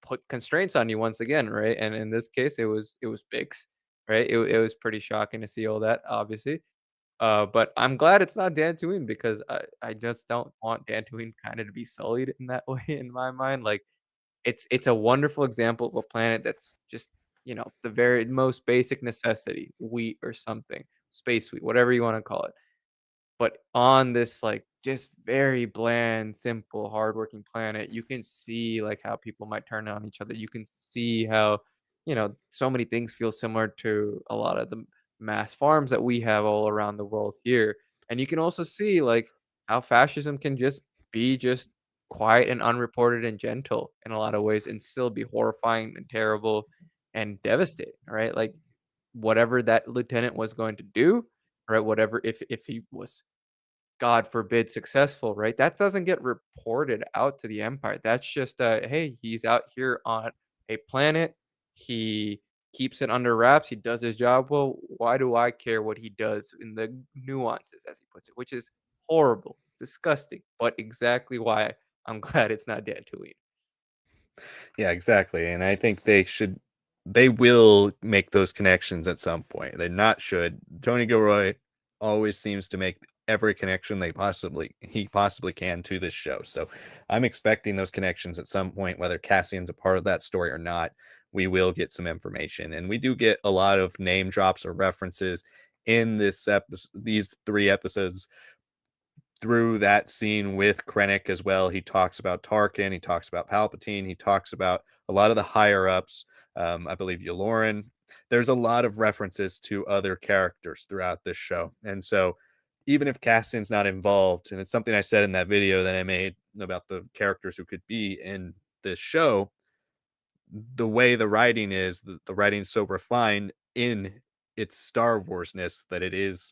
put constraints on you once again, right? And in this case, it was Bix, right? It was pretty shocking to see all that, obviously. But I'm glad it's not Dantooine because I just don't want Dantooine kind of to be sullied in that way in my mind. Like it's a wonderful example of a planet that's just the very most basic necessity, wheat or something, space wheat, whatever you want to call it. But on this, like, just very bland, simple, hardworking planet, you can see, like, how people might turn on each other. You can see how, so many things feel similar to a lot of the mass farms that we have all around the world here. And you can also see, like, how fascism can just be just quiet and unreported and gentle in a lot of ways and still be horrifying and terrible and devastating, right? Like, whatever that lieutenant was going to do, right? Whatever if he was God forbid, successful, right? That doesn't get reported out to the empire. That's just hey, he's out here on a planet. He keeps it under wraps. He does his job well. Why do I care what he does in the nuances, as he puts it, which is horrible, disgusting, but exactly why I'm glad it's not Dantooine. Yeah, exactly. And I think they will make those connections at some point. They not should. Tony Gilroy always seems to make every connection he possibly can to this show. So I'm expecting those connections at some point, whether Cassian's a part of that story or not. We will get some information, and we do get a lot of name drops or references in these 3 episodes through that scene with Krennic as well. He talks about Tarkin, he talks about Palpatine, he talks about a lot of the higher ups. I believe Yularen. There's a lot of references to other characters throughout this show, and so even if Cassian's not involved, and it's something I said in that video that I made about the characters who could be in this show, the way the writing is, the writing's so refined in its Star Warsness that it is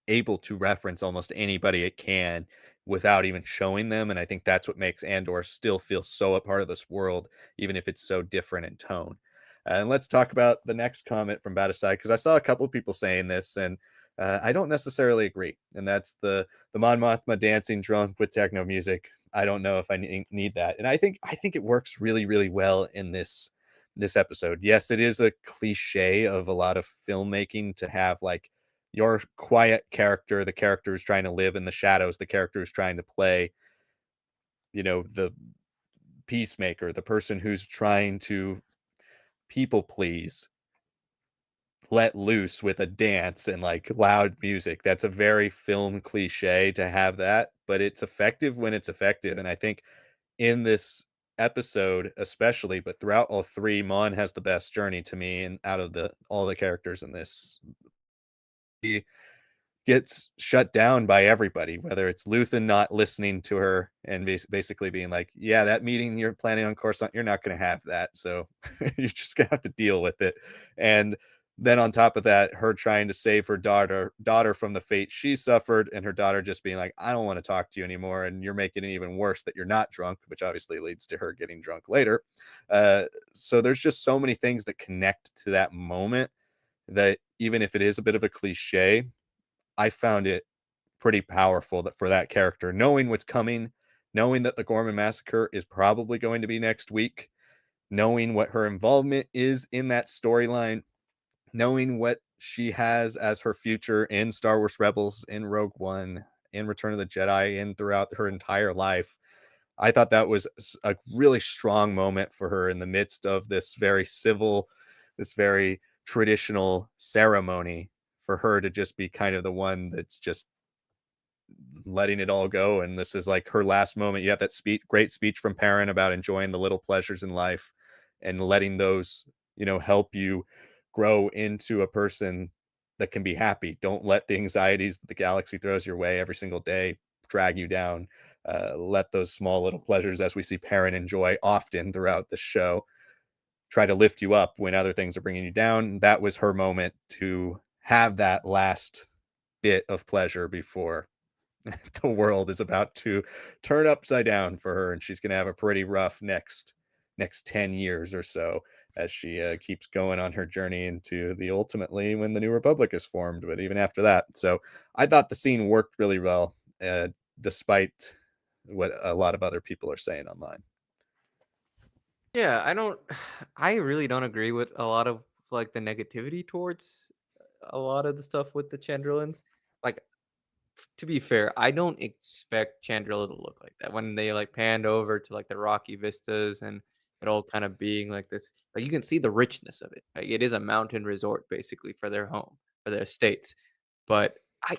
able to reference almost anybody it can without even showing them, and I think that's what makes Andor still feel so a part of this world, even if it's so different in tone. And let's talk about the next comment from Batasai because I saw a couple of people saying this, and I don't necessarily agree. And that's the Mon Mothma dancing drunk with techno music. I don't know if I need that, and I think it works really really well in this episode. Yes, it is a cliche of a lot of filmmaking to have like your quiet character, the character who's trying to live in the shadows, the character who's trying to play, the peacemaker, the person who's trying to people please, let loose with a dance and like loud music. That's a very film cliche to have that, but it's effective when it's effective. And I think in this episode, especially, but throughout all three, Mon has the best journey to me, and out of the all the characters in this, he gets shut down by everybody, whether it's Luthen not listening to her and basically being like, "Yeah, that meeting you're planning on Coruscant, you're not gonna have that, so you're just gonna have to deal with it." And then on top of that, her trying to save her daughter from the fate she suffered, and her daughter just being like, "I don't wanna talk to you anymore, and you're making it even worse that you're not drunk," which obviously leads to her getting drunk later. Uh, so there's just so many things that connect to that moment that even if it is a bit of a cliche, I found it pretty powerful that for that character, knowing what's coming, knowing that the Gorman massacre is probably going to be next week, knowing what her involvement is in that storyline, knowing what she has as her future in Star Wars Rebels, in Rogue One, in Return of the Jedi, and throughout her entire life. I thought that was a really strong moment for her in the midst of this very civil, this very traditional ceremony, for her to just be kind of the one that's just letting it all go. And this is like her last moment. You have that great speech from Perrin about enjoying the little pleasures in life and letting those, help you grow into a person that can be happy. Don't let the anxieties that the galaxy throws your way every single day drag you down. Let those small little pleasures, as we see Perrin enjoy often throughout the show, try to lift you up when other things are bringing you down. That was her moment to have that last bit of pleasure before the world is about to turn upside down for her, and she's going to have a pretty rough next 10 years or so as she keeps going on her journey into the ultimately when the new republic is formed, but even after that. So I thought the scene worked really well, despite what a lot of other people are saying online. Yeah, I don't I really don't agree with a lot of, like, the negativity towards a lot of the stuff with the Chandrillans. Like, to be fair, I don't expect Chandrilla to look like that when they, like, panned over to, like, the rocky vistas and it all kind of being like this, like, you can see the richness of it. Like, it is a mountain resort basically for their home, for their estates. But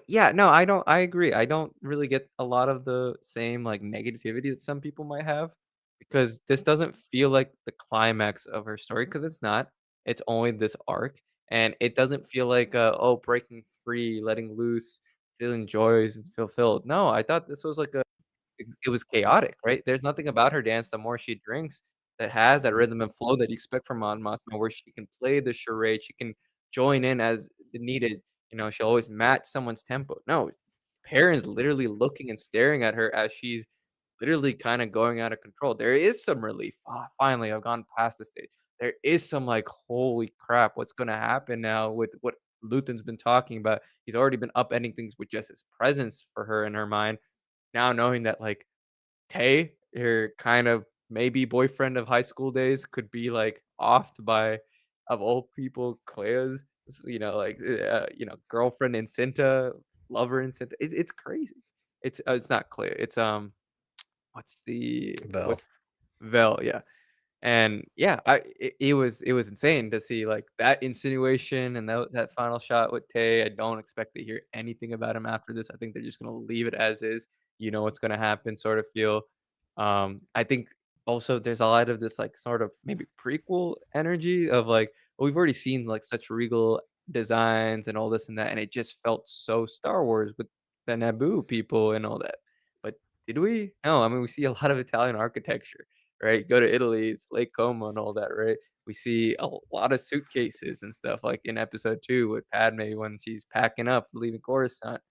yeah, no, I agree. I don't really get a lot of the same, like, negativity that some people might have because this doesn't feel like the climax of her story because it's not. It's only this arc, and it doesn't feel like, oh, breaking free, letting loose, feeling joys and fulfilled. No, I thought this was like it was chaotic, right? There's nothing about her dance, the more she drinks, that has that rhythm and flow that you expect from Mon Mothma, where she can play the charade, she can join in as needed, she'll always match someone's tempo. No, Perrin's literally looking and staring at her as she's literally kinda going out of control. There is some relief. "Ah, finally, I've gone past this stage." There is some, like, "Holy crap, what's gonna happen now with what Luthen's been talking about?" He's already been upending things with just his presence for her in her mind. Now knowing that, like, Tay, her kind of maybe boyfriend of high school days, could be, like, offed by, of all people, Cleo's, like, girlfriend in Cinta, lover in Cinta. It's crazy. It's not Cleo, it's, Vel. what's Vel, yeah. And yeah, it was insane to see, like, that insinuation and that final shot with Tay. I don't expect to hear anything about him after this. I think they're just gonna leave it as is. You know what's gonna happen sort of feel. I think also there's a lot of this, like, sort of maybe prequel energy of, like, well, we've already seen, like, such regal designs and all this and that, and it just felt so Star Wars with the Naboo people and all that. But did we? No, I mean, we see a lot of Italian architecture, right? Go to Italy, it's Lake Como and all that, right? We see a lot of suitcases and stuff like in episode 2 with Padme when she's packing up, leaving Coruscant.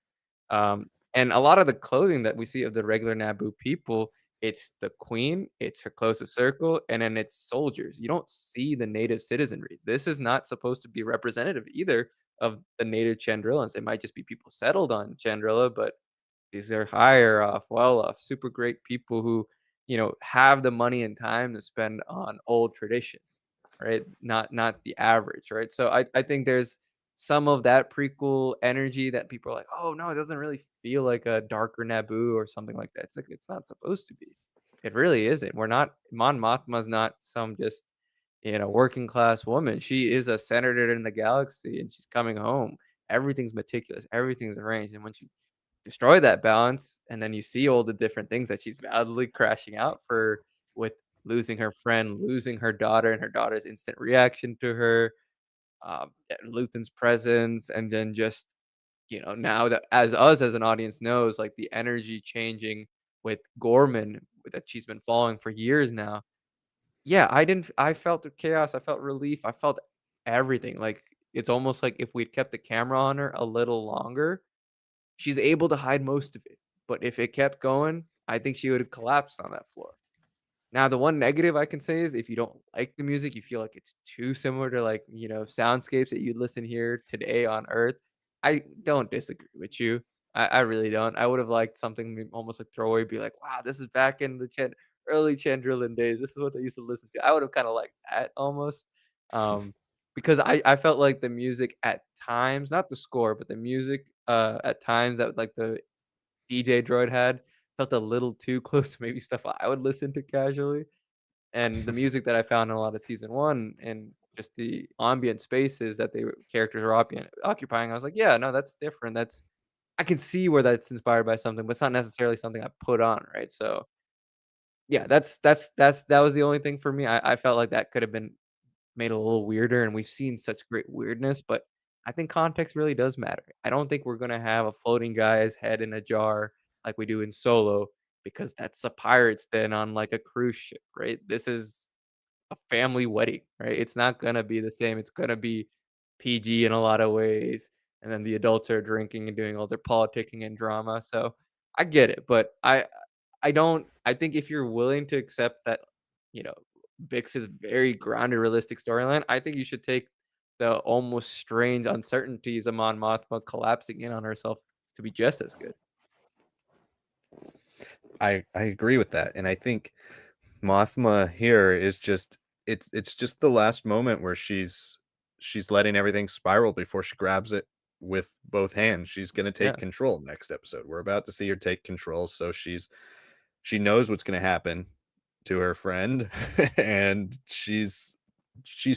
And a lot of the clothing that we see of the regular Naboo people, it's the queen, it's her closest circle, and then it's soldiers. You don't see the native citizenry. This is not supposed to be representative either of the native Chandrillans. It might just be people settled on Chandrilla, but these are higher off, well off, super great people who, have the money and time to spend on old traditions, right? Not the average, right? So I think there's some of that prequel energy that people are like, oh no, it doesn't really feel like a darker Naboo or something like that. It's like it's not supposed to be. It really isn't. We're not Mon Mothma's not some just working class woman. She is a senator in the galaxy, and she's coming home. Everything's meticulous, everything's arranged, and once you destroy that balance, and then you see all the different things that she's badly crashing out for with losing her friend, losing her daughter, and her daughter's instant reaction to her, Luthen's presence, and then just, now that as us as an audience knows, like, the energy changing with Gorman that she's been following for years now. Yeah, I felt the chaos, I felt relief, I felt everything, like, it's almost like if we'd kept the camera on her a little longer, she's able to hide most of it, but if it kept going, I think she would've collapsed on that floor. Now, the one negative I can say is if you don't like the music, you feel like it's too similar to, like, soundscapes that you'd listen here today on Earth. I don't disagree with you. I really don't. I would have liked something almost like throwaway, be like, "Wow, this is back in the early Chandrillin days. This is what I used to listen to." I would have kind of liked that almost, um, because I felt like the music at times, not the score, but the music at times that like the DJ Droid had felt a little too close to maybe stuff I would listen to casually, and the music that I found in a lot of season 1 and just the ambient spaces that characters are occupying, I was like, "Yeah, no, that's different, that's I can see where that's inspired by something, but it's not necessarily something I put on," right? So, yeah, that was the only thing for me. I felt like that could have been made a little weirder, and we've seen such great weirdness, but I think context really does matter. I don't think we're gonna have a floating guy's head in a jar like we do in Solo, because that's a pirate's den on, like, a cruise ship, right? This is a family wedding, right? It's not gonna be the same. It's gonna be PG in a lot of ways, and then the adults are drinking and doing all their politicking and drama, so I get it, but I don't I think if you're willing to accept that, you know, Bix's very grounded, realistic storyline, I think you should take the almost strange uncertainties of Mon Mothma collapsing in on herself to be just as good. I agree with that, and I think Mothma here is just it's just the last moment where she's letting everything spiral before she grabs it with both hands. She's gonna take Yeah. control next episode. We're about to see her take control, so she knows what's gonna happen to her friend, and she's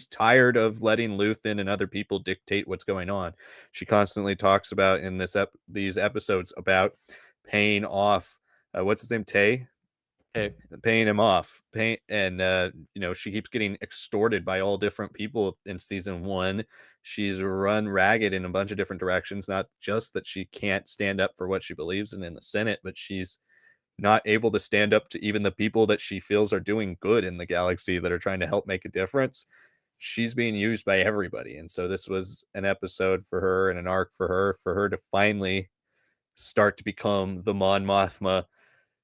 tired of letting Luthen and other people dictate what's going on. She constantly talks about in these episodes about paying off, what's his name? Tay? Hey, Paying him off, paying and, she keeps getting extorted by all different people in season 1. She's run ragged in a bunch of different directions, not just that she can't stand up for what she believes in the Senate, but she's not able to stand up to even the people that she feels are doing good in the galaxy that are trying to help make a difference. She's being used by everybody, and so this was an episode for her and an arc for her to finally start to become the Mon Mothma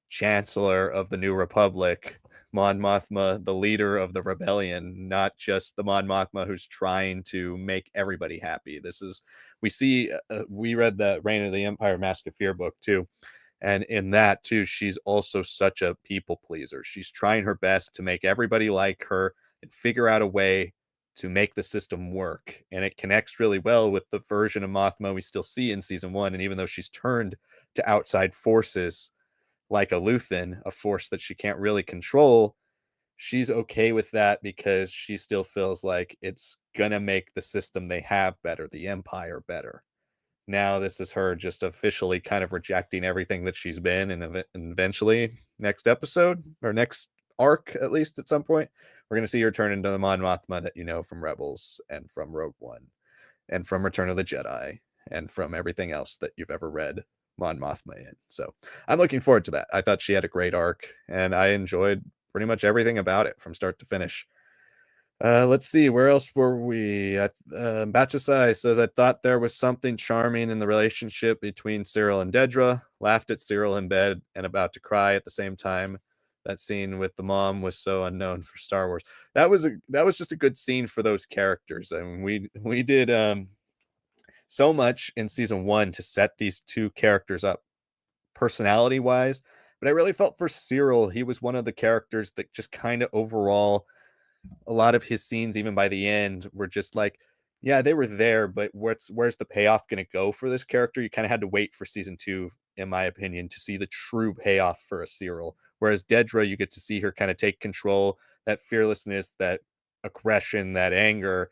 Chancellor of the New Republic, Mon Mothma, the leader of the rebellion, not just the Mon Mothma who's trying to make everybody happy. This is we see we read the Reign of the Empire Mask of Fear book too, and in that too, she's also such a people pleaser. She's trying her best to make everybody like her and figure out a way to make the system work. And it connects really well with the version of Mothma we still see in season 1. And even though she's turned to outside forces like a Luthen, a force that she can't really control, she's okay with that because she still feels like it's gonna make the system they have better, the Empire better. Now this is her just officially kind of rejecting everything that she's been, and eventually, next episode or next arc, at least at some point, we're gonna see her turn into the Mon Mothma that you know from Rebels and from Rogue One and from Return of the Jedi and from everything else that you've ever read Mon Mothma in. So I'm looking forward to that. I thought she had a great arc, and I enjoyed pretty much everything about it from start to finish. Let's see, where else were we? Bachasai says, I thought there was something charming in the relationship between Cyril and Dedra. Laughed at Cyril in bed and about to cry at the same time. That scene with the mom was so unknown for Star Wars. That was just a good scene for those characters. I mean, we did so much in season 1 to set these two characters up personality wise, but I really felt for Cyril, he was one of the characters that just kind of overall a lot of his scenes, even by the end, were just like, yeah, they were there, but where's the payoff going to go for this character? You kind of had to wait for season 2, in my opinion, to see the true payoff for a Cyril. Whereas Dedra, you get to see her kind of take control, that fearlessness, that aggression, that anger,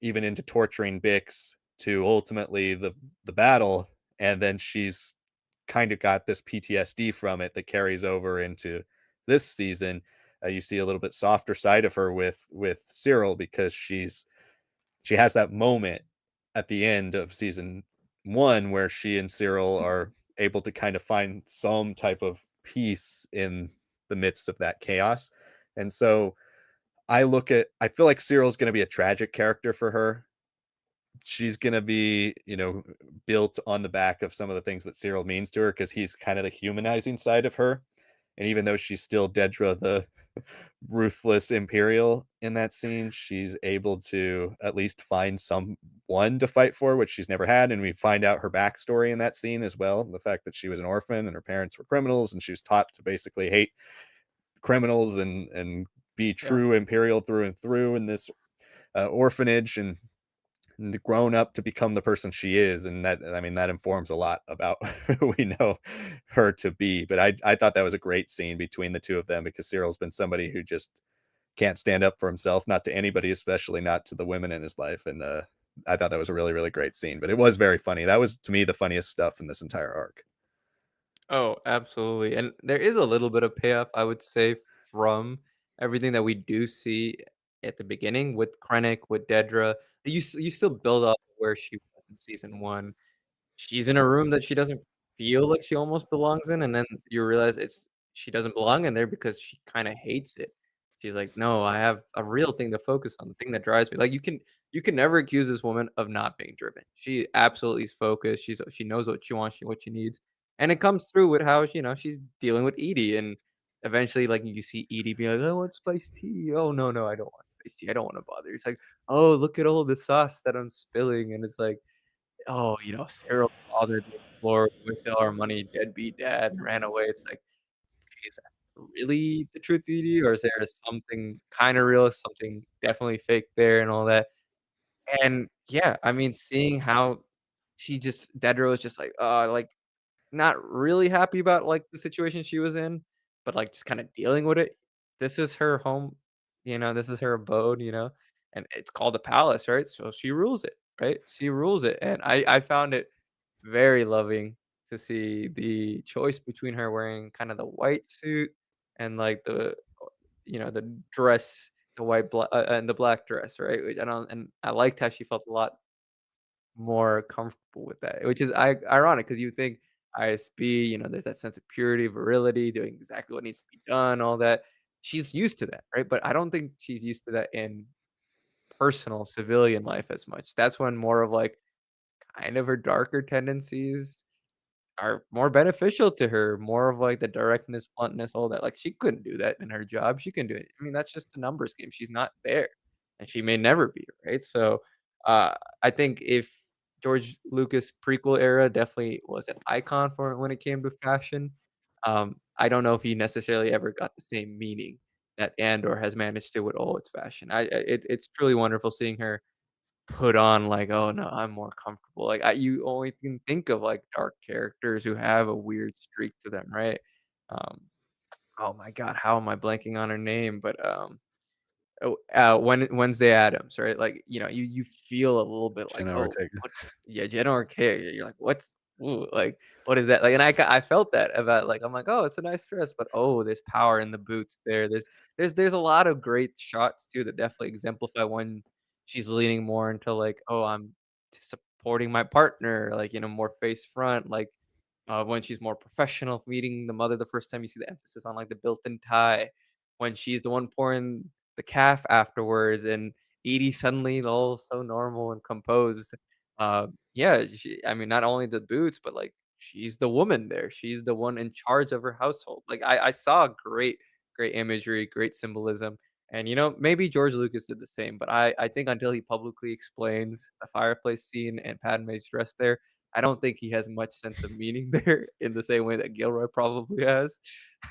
even into torturing Bix to ultimately the battle, and then she's kind of got this PTSD from it that carries over into this season. You see a little bit softer side of her with Cyril because she has that moment at the end of season 1 where she and Cyril are able to kind of find some type of peace in the midst of that chaos. And so I feel like Cyril's gonna be a tragic character for her. She's gonna be, built on the back of some of the things that Cyril means to her because he's kind of the humanizing side of her. And even though she's still Dedra the ruthless Imperial in that scene, she's able to at least find someone to fight for, which she's never had. And we find out her backstory in that scene as well. The fact that she was an orphan and her parents were criminals, and she was taught to basically hate criminals and be Yeah. true Imperial through and through in this orphanage and grown up to become the person she is. And that, I mean, that informs a lot about who we know her to be. But I thought that was a great scene between the two of them because Cyril's been somebody who just can't stand up for himself, not to anybody, especially not to the women in his life. And I thought that was a really, really great scene. But it was very funny. That was to me the funniest stuff in this entire arc. Oh, absolutely, and there is a little bit of payoff, I would say, from everything that we do see at the beginning with Krennic, with Dedra. You still build up where she was in season 1. She's in a room that she doesn't feel like she almost belongs in, and then you realize she doesn't belong in there because she kinda hates it. She's like, "No, I have a real thing to focus on, the thing that drives me." Like, you can never accuse this woman of not being driven. She absolutely is focused, she knows what she wants, what she needs, and it comes through with how, she's dealing with Edie, and eventually, like, you see Edie being like, "I want spiced tea." "Oh, no, no, I don't want spiced tea, I don't wanna bother you." It's like, "Oh, look at all the sauce that I'm spilling," and it's like, oh, Cyril's father to explore, wasted all our money, deadbeat dad, ran away. It's like, "Okay, is that really the truth, Edie, or is there something kinda real, something definitely fake there and all that?" And, yeah, I mean, seeing how she just Dedra was just like, not really happy about, like, the situation she was in, but, like, just kinda dealing with it. This is her home, this is her abode, and it's called a palace, right? So she rules it, right? She rules it, and I found it very loving to see the choice between her wearing kinda the white suit and, like, the dress, the and the black dress, right? Which I don't and I liked how she felt a lot more comfortable with that, which is ironic because you think ISB, there's that sense of purity, virility, doing exactly what needs to be done, all that. She's used to that, right? But I don't think she's used to that in personal civilian life as much. That's when more of like kind of her darker tendencies are more beneficial to her, more of, like, the directness, bluntness, all that, like, she couldn't do that in her job, she couldn't do it. I mean, that's just a numbers game, she's not there, and she may never be, right? So, uh, I think if George Lucas prequel era definitely was an icon for when it came to fashion, I don't know if he necessarily ever got the same meaning that Andor has managed to with all its fashion. It's truly wonderful seeing her put on like, "Oh, no, I'm more comfortable." Like, you only can think of, like, dark characters who have a weird streak to them, right? Um, oh my god, how am I blanking on her name? But, Wednesday Addams, right? Like, you feel a little bit like, Jenna "Oh, Ortega. what." Yeah, Jenna Ortega, you're like, "What's ooh, like, what is that?" Like, and I felt that about, like, I'm like, "Oh, it's a nice dress," but, oh, there's power in the boots there. There's a lot of great shots too that definitely exemplify when she's leaning more into, like, "Oh, I'm supporting my partner," like, more face front, like, when she's more professional, meeting the mother the first time you see the emphasis on, like, the built-in tie, when she's the one pouring the calf afterwards, and Edie suddenly all so normal and composed. Yeah, I mean, not only the boots, but, like, she's the woman there. She's the one in charge of her household. Like, I saw great imagery, great symbolism, and, maybe George Lucas did the same, but I think until he publicly explains the fireplace scene and Padme's dress there, I don't think he has much sense of meaning there in the same way that Gilroy probably has,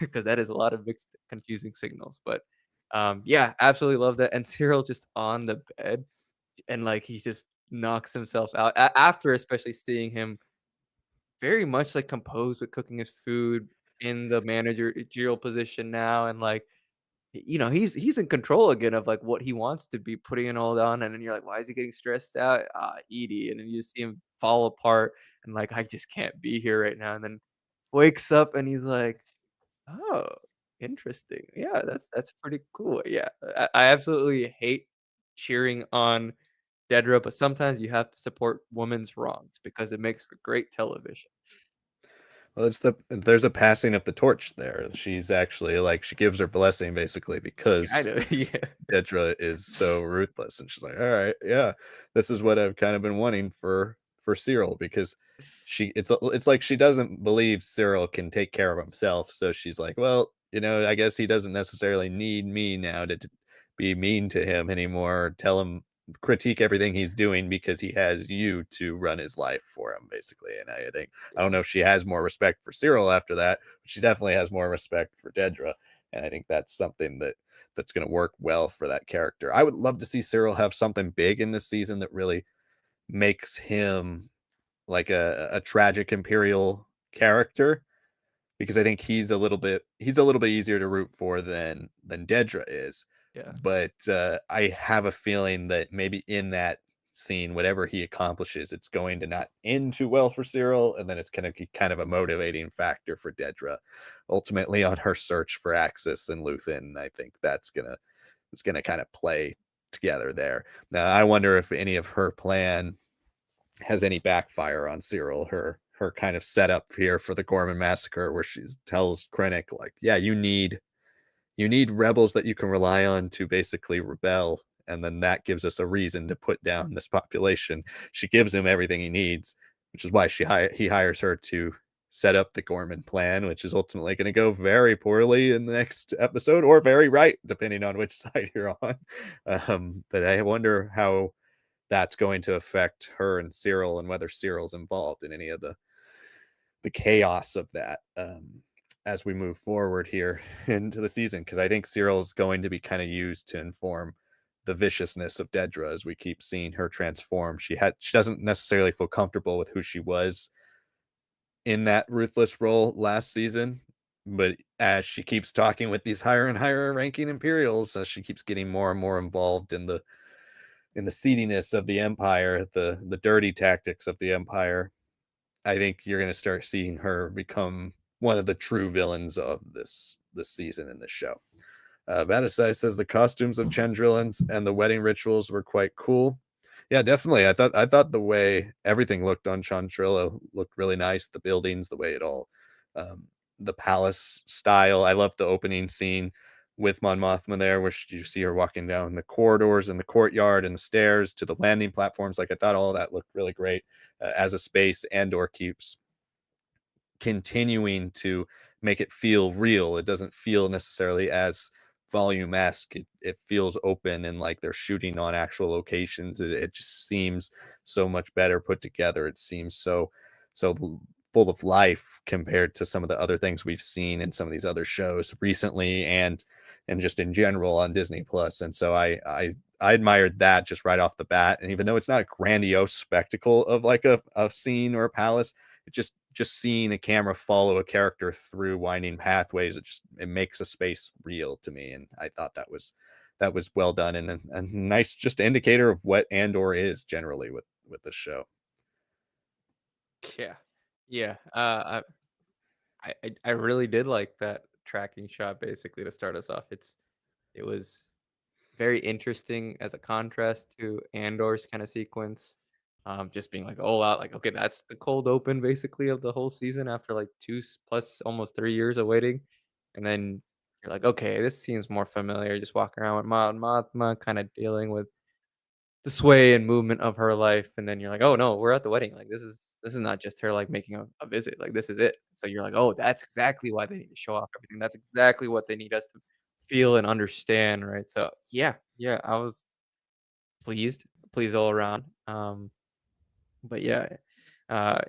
because that is a lot of mixed, confusing signals, but yeah, absolutely love that, and Cyril just on the bed, and, like, he just knocks himself out after especially seeing him very much, like, composed with cooking his food in the managerial position now, and, like, he's in control again of, like, what he wants to be putting it all on, and then you're like, "Why is he getting stressed out?" "Ah, Edie," and then you see him fall apart and like, "I just can't be here right now," and then wakes up and he's like, "Oh, interesting. Yeah, that's pretty cool." Yeah, I absolutely hate cheering on Dedra, but sometimes you have to support women's wrongs because it makes for great television. Well, there's a passing of the torch there. She's actually like she gives her blessing basically because Kinda, yeah. Dedra is so ruthless, and she's like, "All right, yeah, this is what I've kind of been wanting for Cyril," because it's like she doesn't believe Cyril can take care of himself, so she's like, "Well, I guess he doesn't necessarily need me now to be mean to him anymore, or tell him critique everything he's doing because he has you to run his life for him, basically." And I don't know if she has more respect for Cyril after that, but she definitely has more respect for Dedra, and I think that's something that's going to work well for that character. I would love to see Cyril have something big in this season that really makes him like a tragic imperial character, because I think he's a little bit easier to root for than Dedra is. Yeah, But I have a feeling that maybe in that scene, whatever he accomplishes, it's going to not end too well for Cyril, and then it's going to be kind of a motivating factor for Dedra, ultimately on her search for Axis and Luthen. I think it's gonna kind of play together there. Now, I wonder if any of her plan has any backfire on Cyril. Her kind of setup here for the Gorman massacre, where she tells Krennic like, "Yeah, you need rebels that you can rely on to basically rebel, and then that gives us a reason to put down this population." She gives him everything he needs, which is why he hires her to set up the Gorman plan, which is ultimately going to go very poorly in the next episode, or very right, depending on which side you're on. But I wonder how that's going to affect her and Cyril, and whether Cyril's involved in any of the chaos of that, as we move forward here into the season, because I think Cyril's going to be kind of used to inform the viciousness of Dedra as we keep seeing her transform. She doesn't necessarily feel comfortable with who she was in that ruthless role last season, but as she keeps talking with these higher and higher ranking Imperials, as she keeps getting more and more involved in the seediness of the Empire, the dirty tactics of the Empire, I think you're going to start seeing her become one of the true villains of this season in this show. Vanasai says the costumes of Chandrillans and the wedding rituals were quite cool. Yeah, definitely. I thought the way everything looked on Chantrilla looked really nice. The buildings, the way it all, um, the palace style. I love the opening scene with Mon Mothma there, where you see her walking down the corridors and the courtyard and the stairs to the landing platforms. Like, I thought all of that looked really great as a space. Andor keeps continuing to make it feel real. It doesn't feel necessarily as volume-esque. It feels open, and like they're shooting on actual locations. It just seems so much better put together. It seems so full of life compared to some of the other things we've seen in some of these other shows recently, and just in general on Disney Plus. And so I admired that just right off the bat. And even though it's not a grandiose spectacle of like a scene or a palace, it just seeing a camera follow a character through winding pathways, it makes a space real to me. And I thought that was well done, and a nice just indicator of what Andor is generally with the show. yeah, yeah. I really did like that tracking shot basically to start us off. It was very interesting as a contrast to Andor's kinda sequence, just being, like, all out, like, okay, that's the cold open basically of the whole season after, like, 2 plus almost 3 years of waiting, and then you're like, "Okay, this seems more familiar," just walking around with Mon Mothma, kinda dealing with the sway and movement of her life, and then you're like, "Oh, no, we're at the wedding, like, this is not just her, like, making a visit, like, this is it." So you're like, "Oh, that's exactly why they need to show off everything, that's exactly what they need us to feel and understand," right? So, yeah, yeah, I was pleased, pleased all around, but yeah, uh,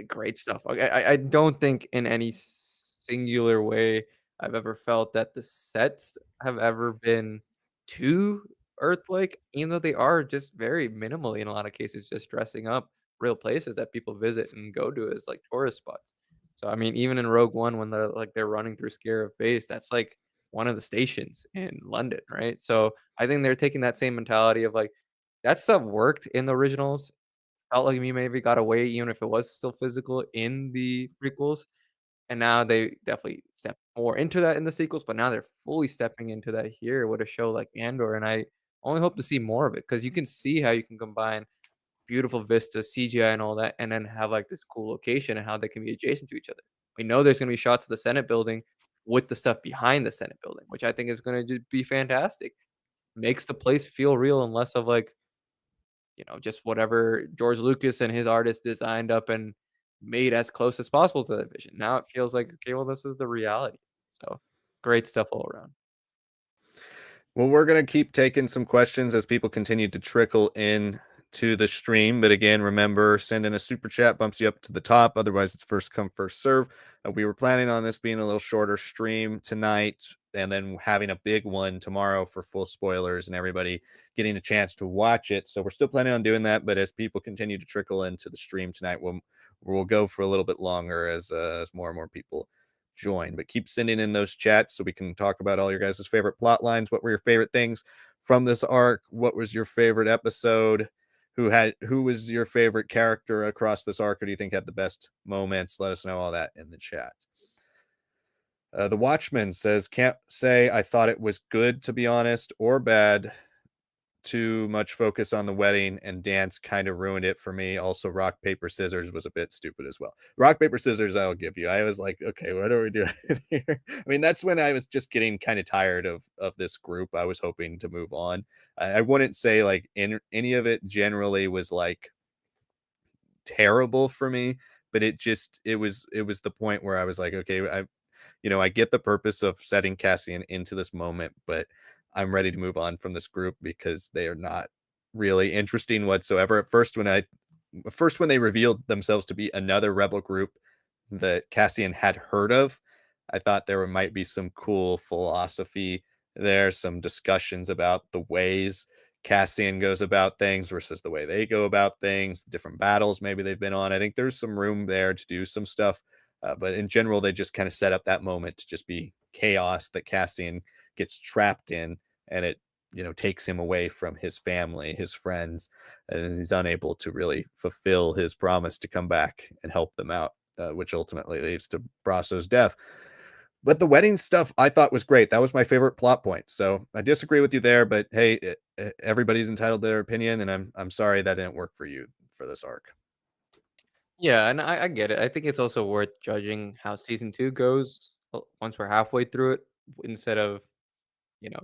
great stuff. I don't think in any singular way I've ever felt that the sets have ever been too Earth-like, even though they are just very minimally in a lot of cases, just dressing up real places that people visit and go to as, like, tourist spots. So, I mean, even in Rogue One when they're running through Scarif Base, that's, like one of the stations in London, right? So I think they're taking that same mentality of like that stuff worked in the originals. Felt like we maybe got away, even if it was still physical in the prequels. And now they definitely step more into that in the sequels, but now they're fully stepping into that here with a show like Andor, and I only hope to see more of it because you can see how you can combine beautiful vistas, CGI, and all that, and then have like this cool location and how they can be adjacent to each other. We know there's gonna be shots of the Senate building with the stuff behind the Senate building, which I think is gonna be fantastic. Makes the place feel real and less of like, just whatever George Lucas and his artists designed up and made as close as possible to that vision. Now it feels like, okay, well, this is the reality. So great stuff all around. Well, we're going to keep taking some questions as people continue to trickle in to the stream. But again, remember, sending a super chat bumps you up to the top. Otherwise, it's first come, first serve. We were planning on this being a little shorter stream tonight and then having a big one tomorrow for full spoilers and everybody getting a chance to watch it. So we're still planning on doing that. But as people continue to trickle into the stream tonight, we'll go for a little bit longer as more and more people join. But keep sending in those chats so we can talk about all your guys' favorite plot lines. What were your favorite things from this arc? What was your favorite episode? Who was your favorite character across this arc? Who do you think had the best moments? Let us know all that in the chat. The Watchman says, can't say I thought it was good, to be honest, or bad. Too much focus on the wedding and dance kind of ruined it for me. Also, rock, paper, scissors was a bit stupid as well. Rock, paper, scissors, I'll give you. I was like, okay, what are we doing here? I mean, that's when I was just getting kind of tired of this group. I was hoping to move on. I wouldn't say like any of it generally was like terrible for me, but it was the point where I was like, okay, I get the purpose of setting Cassian into this moment, but I'm ready to move on from this group because they are not really interesting whatsoever. First when they revealed themselves to be another rebel group that Cassian had heard of, I thought there might be some cool philosophy there, some discussions about the ways Cassian goes about things versus the way they go about things, the different battles maybe they've been on. I think there's some room there to do some stuff. But in general, they just kind of set up that moment to just be chaos that Cassian gets trapped in, and it takes him away from his family, his friends, and he's unable to really fulfill his promise to come back and help them out, which ultimately leads to Brasso's death. But the wedding stuff I thought was great. That was my favorite plot point. So I disagree with you there, but hey, everybody's entitled to their opinion, and I'm sorry that didn't work for you for this arc. Yeah, and I get it. I think it's also worth judging how season two goes once we're halfway through it, instead of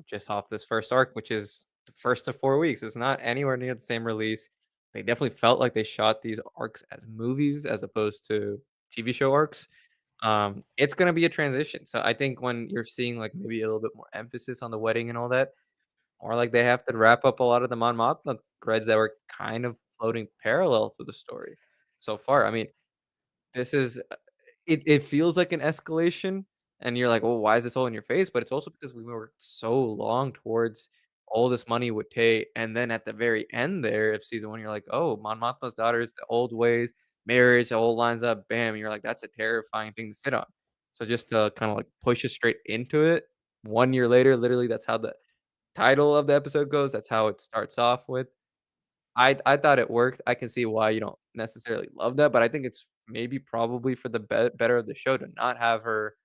just off this first arc, which is the first of 4 weeks. It's not anywhere near the same release. They definitely felt like they shot these arcs as movies as opposed to TV show arcs. It's gonna be a transition. So I think when you're seeing like maybe a little bit more emphasis on the wedding and all that, or like they have to wrap up a lot of the Mon Mothma threads that were kind of floating parallel to the story so far. I mean, this is it feels like an escalation, and you're like, "Well, why is this all in your face?" But it's also because we worked so long towards all this money would take, and then at the very end there of season 1, you're like, "Oh, Mon Mothma's daughters, the old ways, marriage, all lines up, bam." You're like, "That's a terrifying thing to sit on." So just to kinda, like, push us straight into it, 1 year later, literally, that's how the title of the episode goes, that's how it starts off with. I thought it worked. I can see why you don't necessarily love that, but I think it's maybe probably for the better of the show to not have her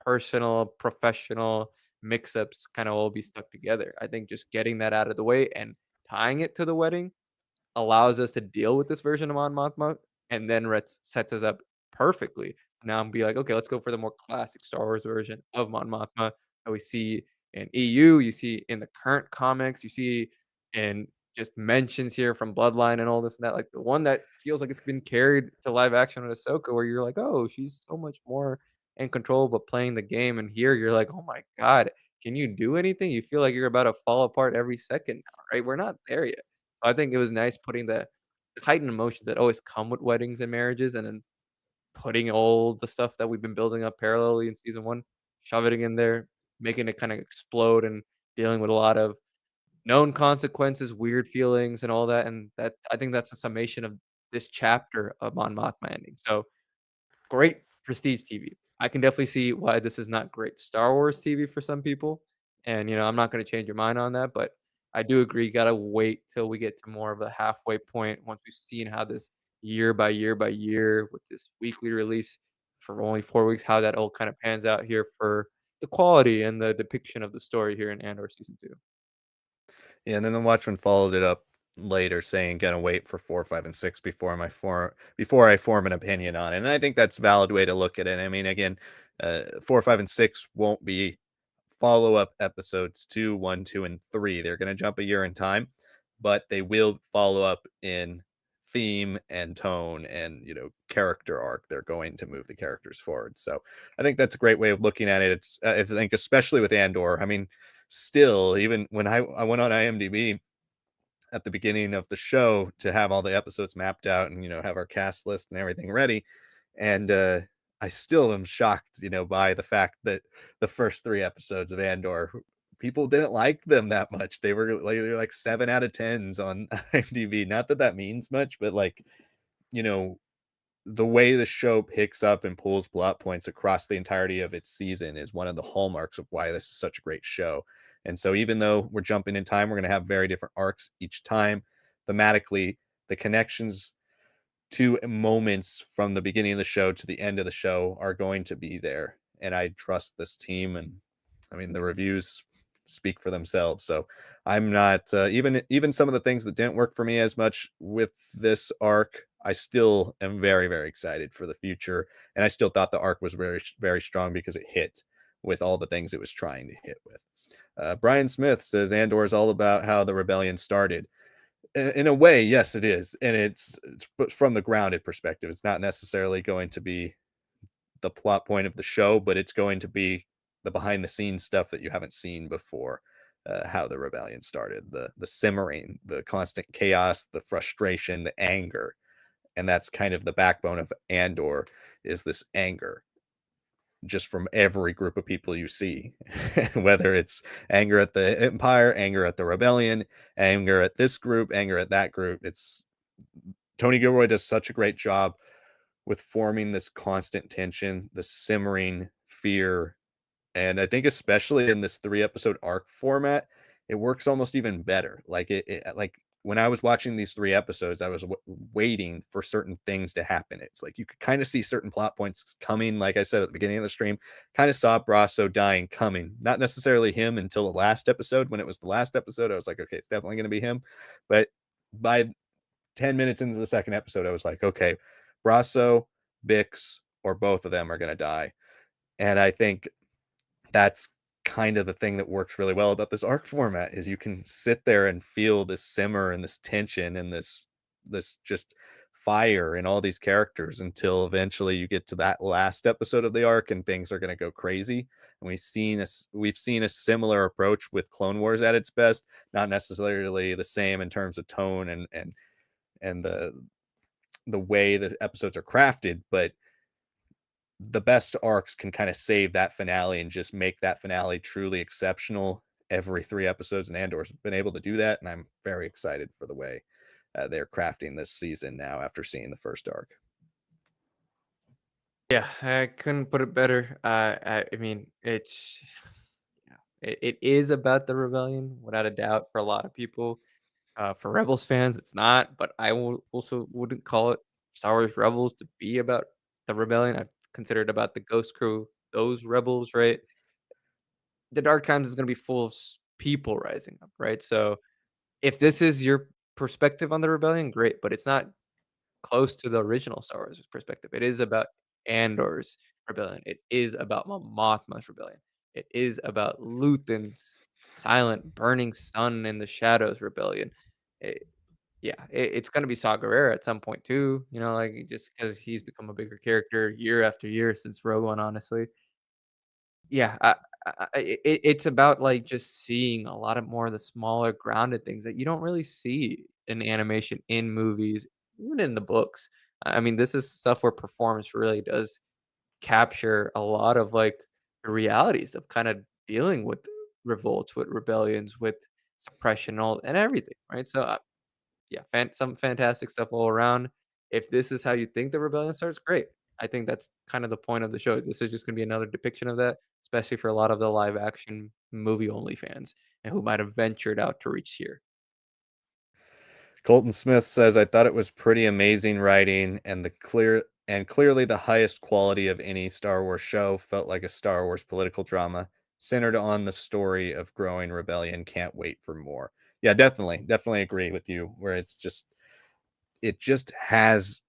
personal, professional mix-ups kinda all be stuck together. I think just getting that out of the way and tying it to the wedding allows us to deal with this version of Mon Mothma, and then sets us up perfectly. Now I'm be like, "Okay, let's go for the more classic Star Wars version of Mon Mothma that we see in EU, you see in the current comics, you see in just mentions here from Bloodline and all this and that, like, the one that feels like it's been carried to live action with Ahsoka where you're like, "Oh, she's so much more in control, but playing the game," and here you're like, "Oh my god, can you do anything?" You feel like you're about to fall apart every second now, right? We're not there yet. I think it was nice putting the heightened emotions that always come with weddings and marriages, and then putting all the stuff that we've been building up parallelly in season 1, shoving it in there, making it kinda explode, and dealing with a lot of known consequences, weird feelings, and all that, and that I think that's a summation of this chapter of Mon Mothma ending. So, great prestige TV. I can definitely see why this is not great Star Wars TV for some people, and, I'm not gonna change your mind on that, but I do agree, you gotta wait till we get to more of a halfway point once we've seen how this year by year by year with this weekly release for only 4 weeks, how that all kind of pans out here for the quality and the depiction of the story here in Andor Season 2. Yeah, and then the Watchmen followed it up later saying, "Gonna wait for 4, 5, and 6 before I form an opinion on it." And I think that's a valid way to look at it. I mean, again, 4, 5, and 6 won't be follow-up episodes to 1, 2, and 3. They're gonna jump a year in time, but they will follow up in theme and tone and, character arc. They're going to move the characters forward. So, I think that's a great way of looking at it. It's I think especially with Andor, I mean, still, even when I went on IMDb at the beginning of the show to have all the episodes mapped out and, have our cast list and everything ready, and, I still am shocked, by the fact that the first 3 episodes of Andor, people didn't like them that much. They're like 7 out of 10s on IMDb. Not that that means much, but, like, you know, the way the show picks up and pulls plot points across the entirety of its season is one of the hallmarks of why this is such a great show. And so even though we're jumping in time, we're going to have very different arcs each time. Thematically, the connections to moments from the beginning of the show to the end of the show are going to be there. And I trust this team. And I mean, the reviews speak for themselves. So I'm not even some of the things that didn't work for me as much with this arc. I still am very, very excited for the future. And I still thought the arc was very, very strong because it hit with all the things it was trying to hit with. Brian Smith says Andor is all about how the rebellion started. In a way, yes, it is, and it's but from the grounded perspective. It's not necessarily going to be the plot point of the show, but it's going to be the behind the scenes stuff that you haven't seen before. How the rebellion started, the simmering, the constant chaos, the frustration, the anger, and that's kind of the backbone of Andor is this anger just from every group of people you see, whether it's anger at the empire, anger at the rebellion, anger at this group, anger at that group. It's Tony Gilroy does such a great job with forming this constant tension, the simmering fear, and I think especially in this 3 episode arc format, it works almost even better. Like when I was watching these 3 episodes, I was waiting for certain things to happen. It's like you could kind of see certain plot points coming. Like I said at the beginning of the stream, kind of saw Brasso dying coming. Not necessarily him until the last episode. When it was the last episode, I was like, okay, it's definitely going to be him. But by 10 minutes into the second episode, I was like, okay, Brasso, Bix, or both of them are going to die. And I think that's kind of the thing that works really well about this arc format is you can sit there and feel this simmer and this tension and this just fire in all these characters until eventually you get to that last episode of the arc and things are going to go crazy. And we've seen a similar approach with Clone Wars at its best, not necessarily the same in terms of tone and the way the episodes are crafted, but the best arcs can kind of save that finale and just make that finale truly exceptional every 3 episodes. And Andor's been able to do that, and I'm very excited for the way they're crafting this season now after seeing the first arc. Yeah, I couldn't put it better. I mean, yeah, it is about the rebellion, without a doubt, for a lot of people. For Rebels fans, it's not, but also wouldn't call it Star Wars Rebels to be about the rebellion. I consider it about the Ghost Crew, those rebels, right? The Dark Times is going to be full of people rising up, right? So if this is your perspective on the rebellion, great, but it's not close to the original Star Wars perspective. It is about Andor's rebellion. It is about Mon Mothma's rebellion. It is about Luthen's silent, burning sun in the shadows rebellion. It, yeah, it's gonna be Saw Gerrera at some point too. Like just because he's become a bigger character year after year since Rogue One, honestly. Yeah, it's about, like, just seeing a lot of more of the smaller grounded things that you don't really see in animation, in movies, even in the books. I mean, this is stuff where performance really does capture a lot of, like, the realities of kinda dealing with revolts, with rebellions, with suppression, all and everything, right? So, yeah, some fantastic stuff all around. If this is how you think the rebellion starts, great. I think that's kind of the point of the show. This is just gonna be another depiction of that, especially for a lot of the live action movie only fans and who might have ventured out to reach here. Colton Smith says, I thought it was pretty amazing writing and clearly the highest quality of any Star Wars show. Felt like a Star Wars political drama centered on the story of growing rebellion. Can't wait for more. Yeah, definitely agree with you where it just has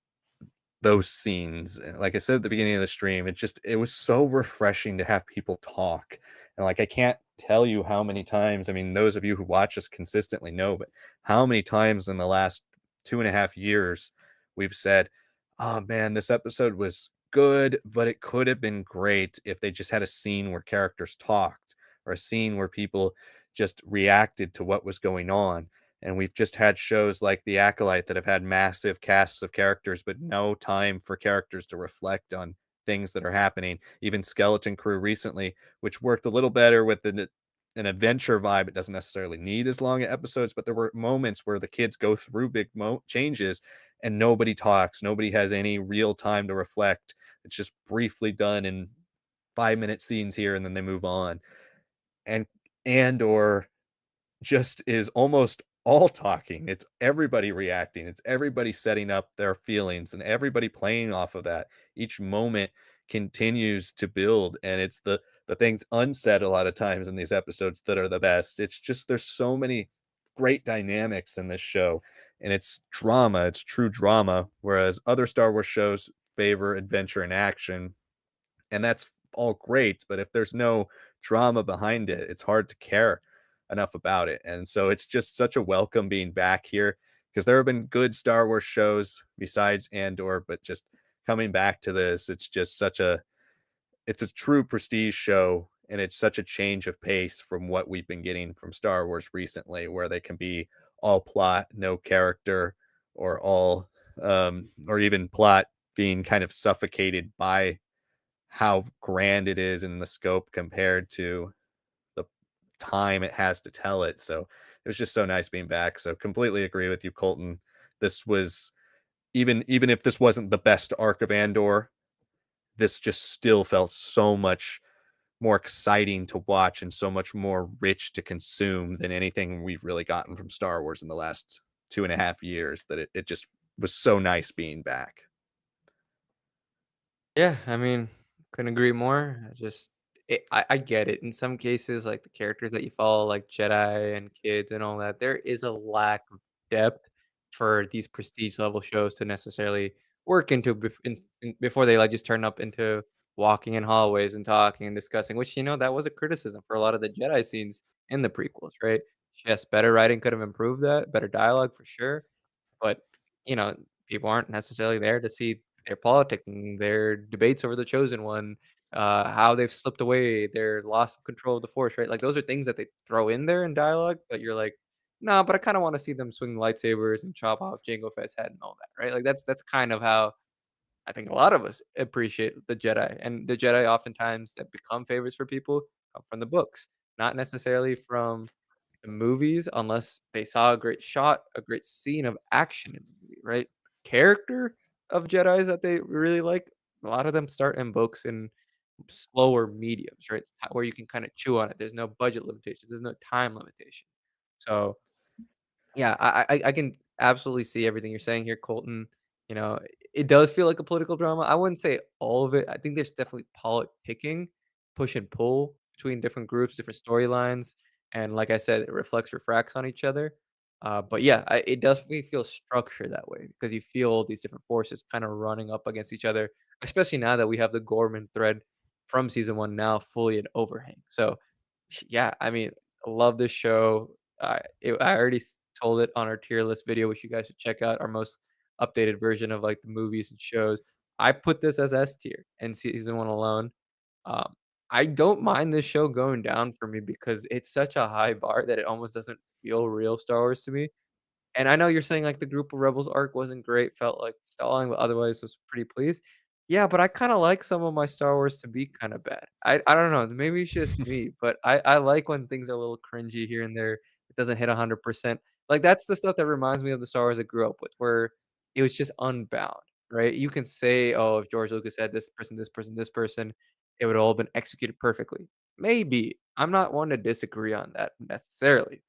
those scenes. Like I said at the beginning of the stream, it was so refreshing to have people talk. And like I can't tell you how many times, I mean, those of you who watch us consistently know, but how many times in the last 2.5 years we've said, oh man, this episode was good, but it could have been great if they just had a scene where characters talked or a scene where people just reacted to what was going on. And we've just had shows like The Acolyte that have had massive casts of characters, but no time for characters to reflect on things that are happening. Even Skeleton Crew recently, which worked a little better with an adventure vibe. It doesn't necessarily need as long episodes, but there were moments where the kids go through big changes and nobody talks. Nobody has any real time to reflect. It's just briefly done in 5-minute scenes here and then they move on. And Andor just is almost all talking. It's everybody reacting. It's everybody setting up their feelings and everybody playing off of that. Each moment continues to build and it's the things unsaid a lot of times in these episodes that are the best. It's just there's so many great dynamics in this show and it's drama, it's true drama whereas other Star Wars shows favor adventure and action and that's all great, but if there's no drama behind it, it's hard to care enough about it. And so it's just such a welcome being back here because there have been good Star Wars shows besides Andor, but just coming back to this, it's a true prestige show and it's such a change of pace from what we've been getting from Star Wars recently where they can be all plot, no character or even plot being kind of suffocated by how grand it is in the scope compared to the time it has to tell it. So it was just so nice being back. So completely agree with you, Colton. This was even if this wasn't the best arc of Andor, this just still felt so much more exciting to watch and so much more rich to consume than anything we've really gotten from Star Wars in the last 2.5 years. That it just was so nice being back. Yeah, I mean, couldn't agree more. I get it. In some cases, like the characters that you follow, like Jedi and kids and all that, there is a lack of depth for these prestige level shows to necessarily work into before they like just turn up into walking in hallways and talking and discussing. Which that was a criticism for a lot of the Jedi scenes in the prequels, right? Yes, better writing could have improved that, better dialogue for sure. But, you know, people aren't necessarily there to see their politicking, their debates over the chosen one, how they've slipped away, their loss of control of the force, right? Like those are things that they throw in there in dialogue, but you're like, "Nah, but I kinda wanna see them swing lightsabers and chop off Jango Fett's head and all that," right? Like that's kind of how I think a lot of us appreciate the Jedi, and the Jedi oftentimes that become favorites for people come from the books, not necessarily from the movies unless they saw a great shot, a great scene of action in the movie, right? Character of Jedis that they really like, a lot of them start in books and slower mediums, right? Where you can kinda chew on it. There's no budget limitations, there's no time limitation. So yeah, I can absolutely see everything you're saying here, Colton. You know, it does feel like a political drama. I wouldn't say all of it. I think there's definitely politicking, push and pull between different groups, different storylines, and like I said, it refracts on each other. But yeah, it definitely feels structured that way because you feel all these different forces kind of running up against each other, especially now that we have the Gorman thread from season one now fully in overhang. So yeah, I mean, I love this show. I already told it on our tier list video, which you guys should check out, our most updated version of, like, the movies and shows. I put this as S tier in season 1 alone. Um, I don't mind this show going down for me because it's such a high bar that it almost doesn't feel real Star Wars to me. And I know you're saying, like, the Group of Rebels arc wasn't great, felt like stalling, but otherwise was pretty pleased. Yeah, but I kinda like some of my Star Wars to be kinda bad. I don't know, maybe it's just me, but I like when things are a little cringy here and there. It doesn't hit 100%. Like, that's the stuff that reminds me of the Star Wars I grew up with, where it was just unbound. right? You can say, "Oh, if George Lucas had this person, this person, this person, it would all been executed perfectly." Maybe. I'm not one to disagree on that necessarily,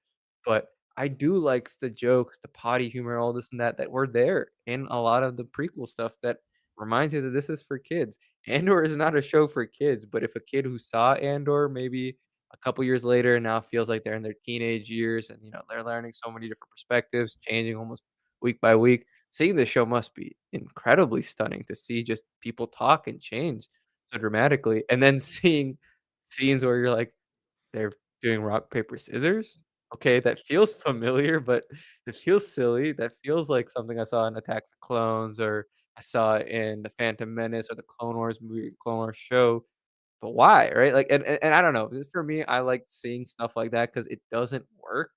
but I do likes the jokes, the potty humor, all this and that were there in a lot of the prequel stuff that reminds you that this is for kids. Andor is not a show for kids, but if a kid who saw Andor maybe a couple years later now feels like they're in their teenage years and, they're learning so many different perspectives, changing almost week by week, seeing this show must be incredibly stunning to see just people talk and change so dramatically, and then seeing scenes where you're like, "They're doing rock, paper, scissors? Okay, that feels familiar, but it feels silly. That feels like something I saw in Attack of the Clones, or I saw in The Phantom Menace, or the Clone Wars movie, Clone Wars show, but why?" Right? Like, and I don't know, for me, I like seeing stuff like that because it doesn't work,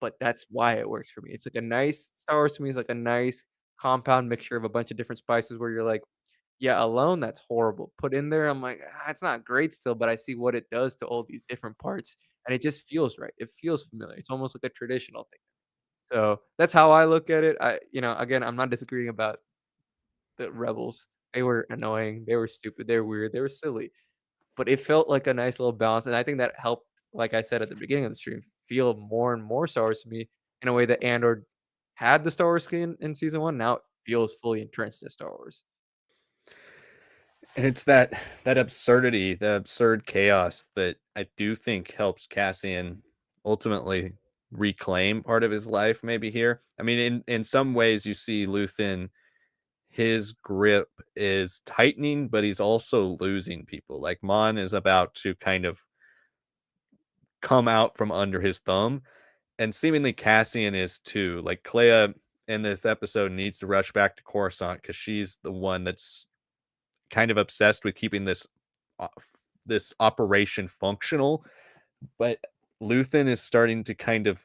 but that's why it works for me. It's like a nice Star Wars to me is like a nice compound mixture of a bunch of different spices where you're like, "Yeah, alone, that's horrible." Put in there, I'm like, "Ah, it's not great still, but I see what it does to all these different parts, and it just feels right." It feels familiar. It's almost like a traditional thing. So, that's how I look at it. Again, I'm not disagreeing about the Rebels. They were annoying, they were stupid, they were weird, they were silly, but it felt like a nice little balance, and I think that helped, like I said at the beginning of the stream, feel more and more Star Wars to me in a way that Andor had the Star Wars skin in season 1, now it feels fully entrenched in Star Wars. And it's that absurdity, the absurd chaos that I do think helps Cassian ultimately reclaim part of his life maybe here. I mean, in some ways you see Luthen, his grip is tightening, but he's also losing people. Like Mon is about to kind of come out from under his thumb, and seemingly Cassian is too. Like Clea in this episode needs to rush back to Coruscant because she's the one that's kind of obsessed with keeping uh, this operation functional, but Luthen is starting to kind of,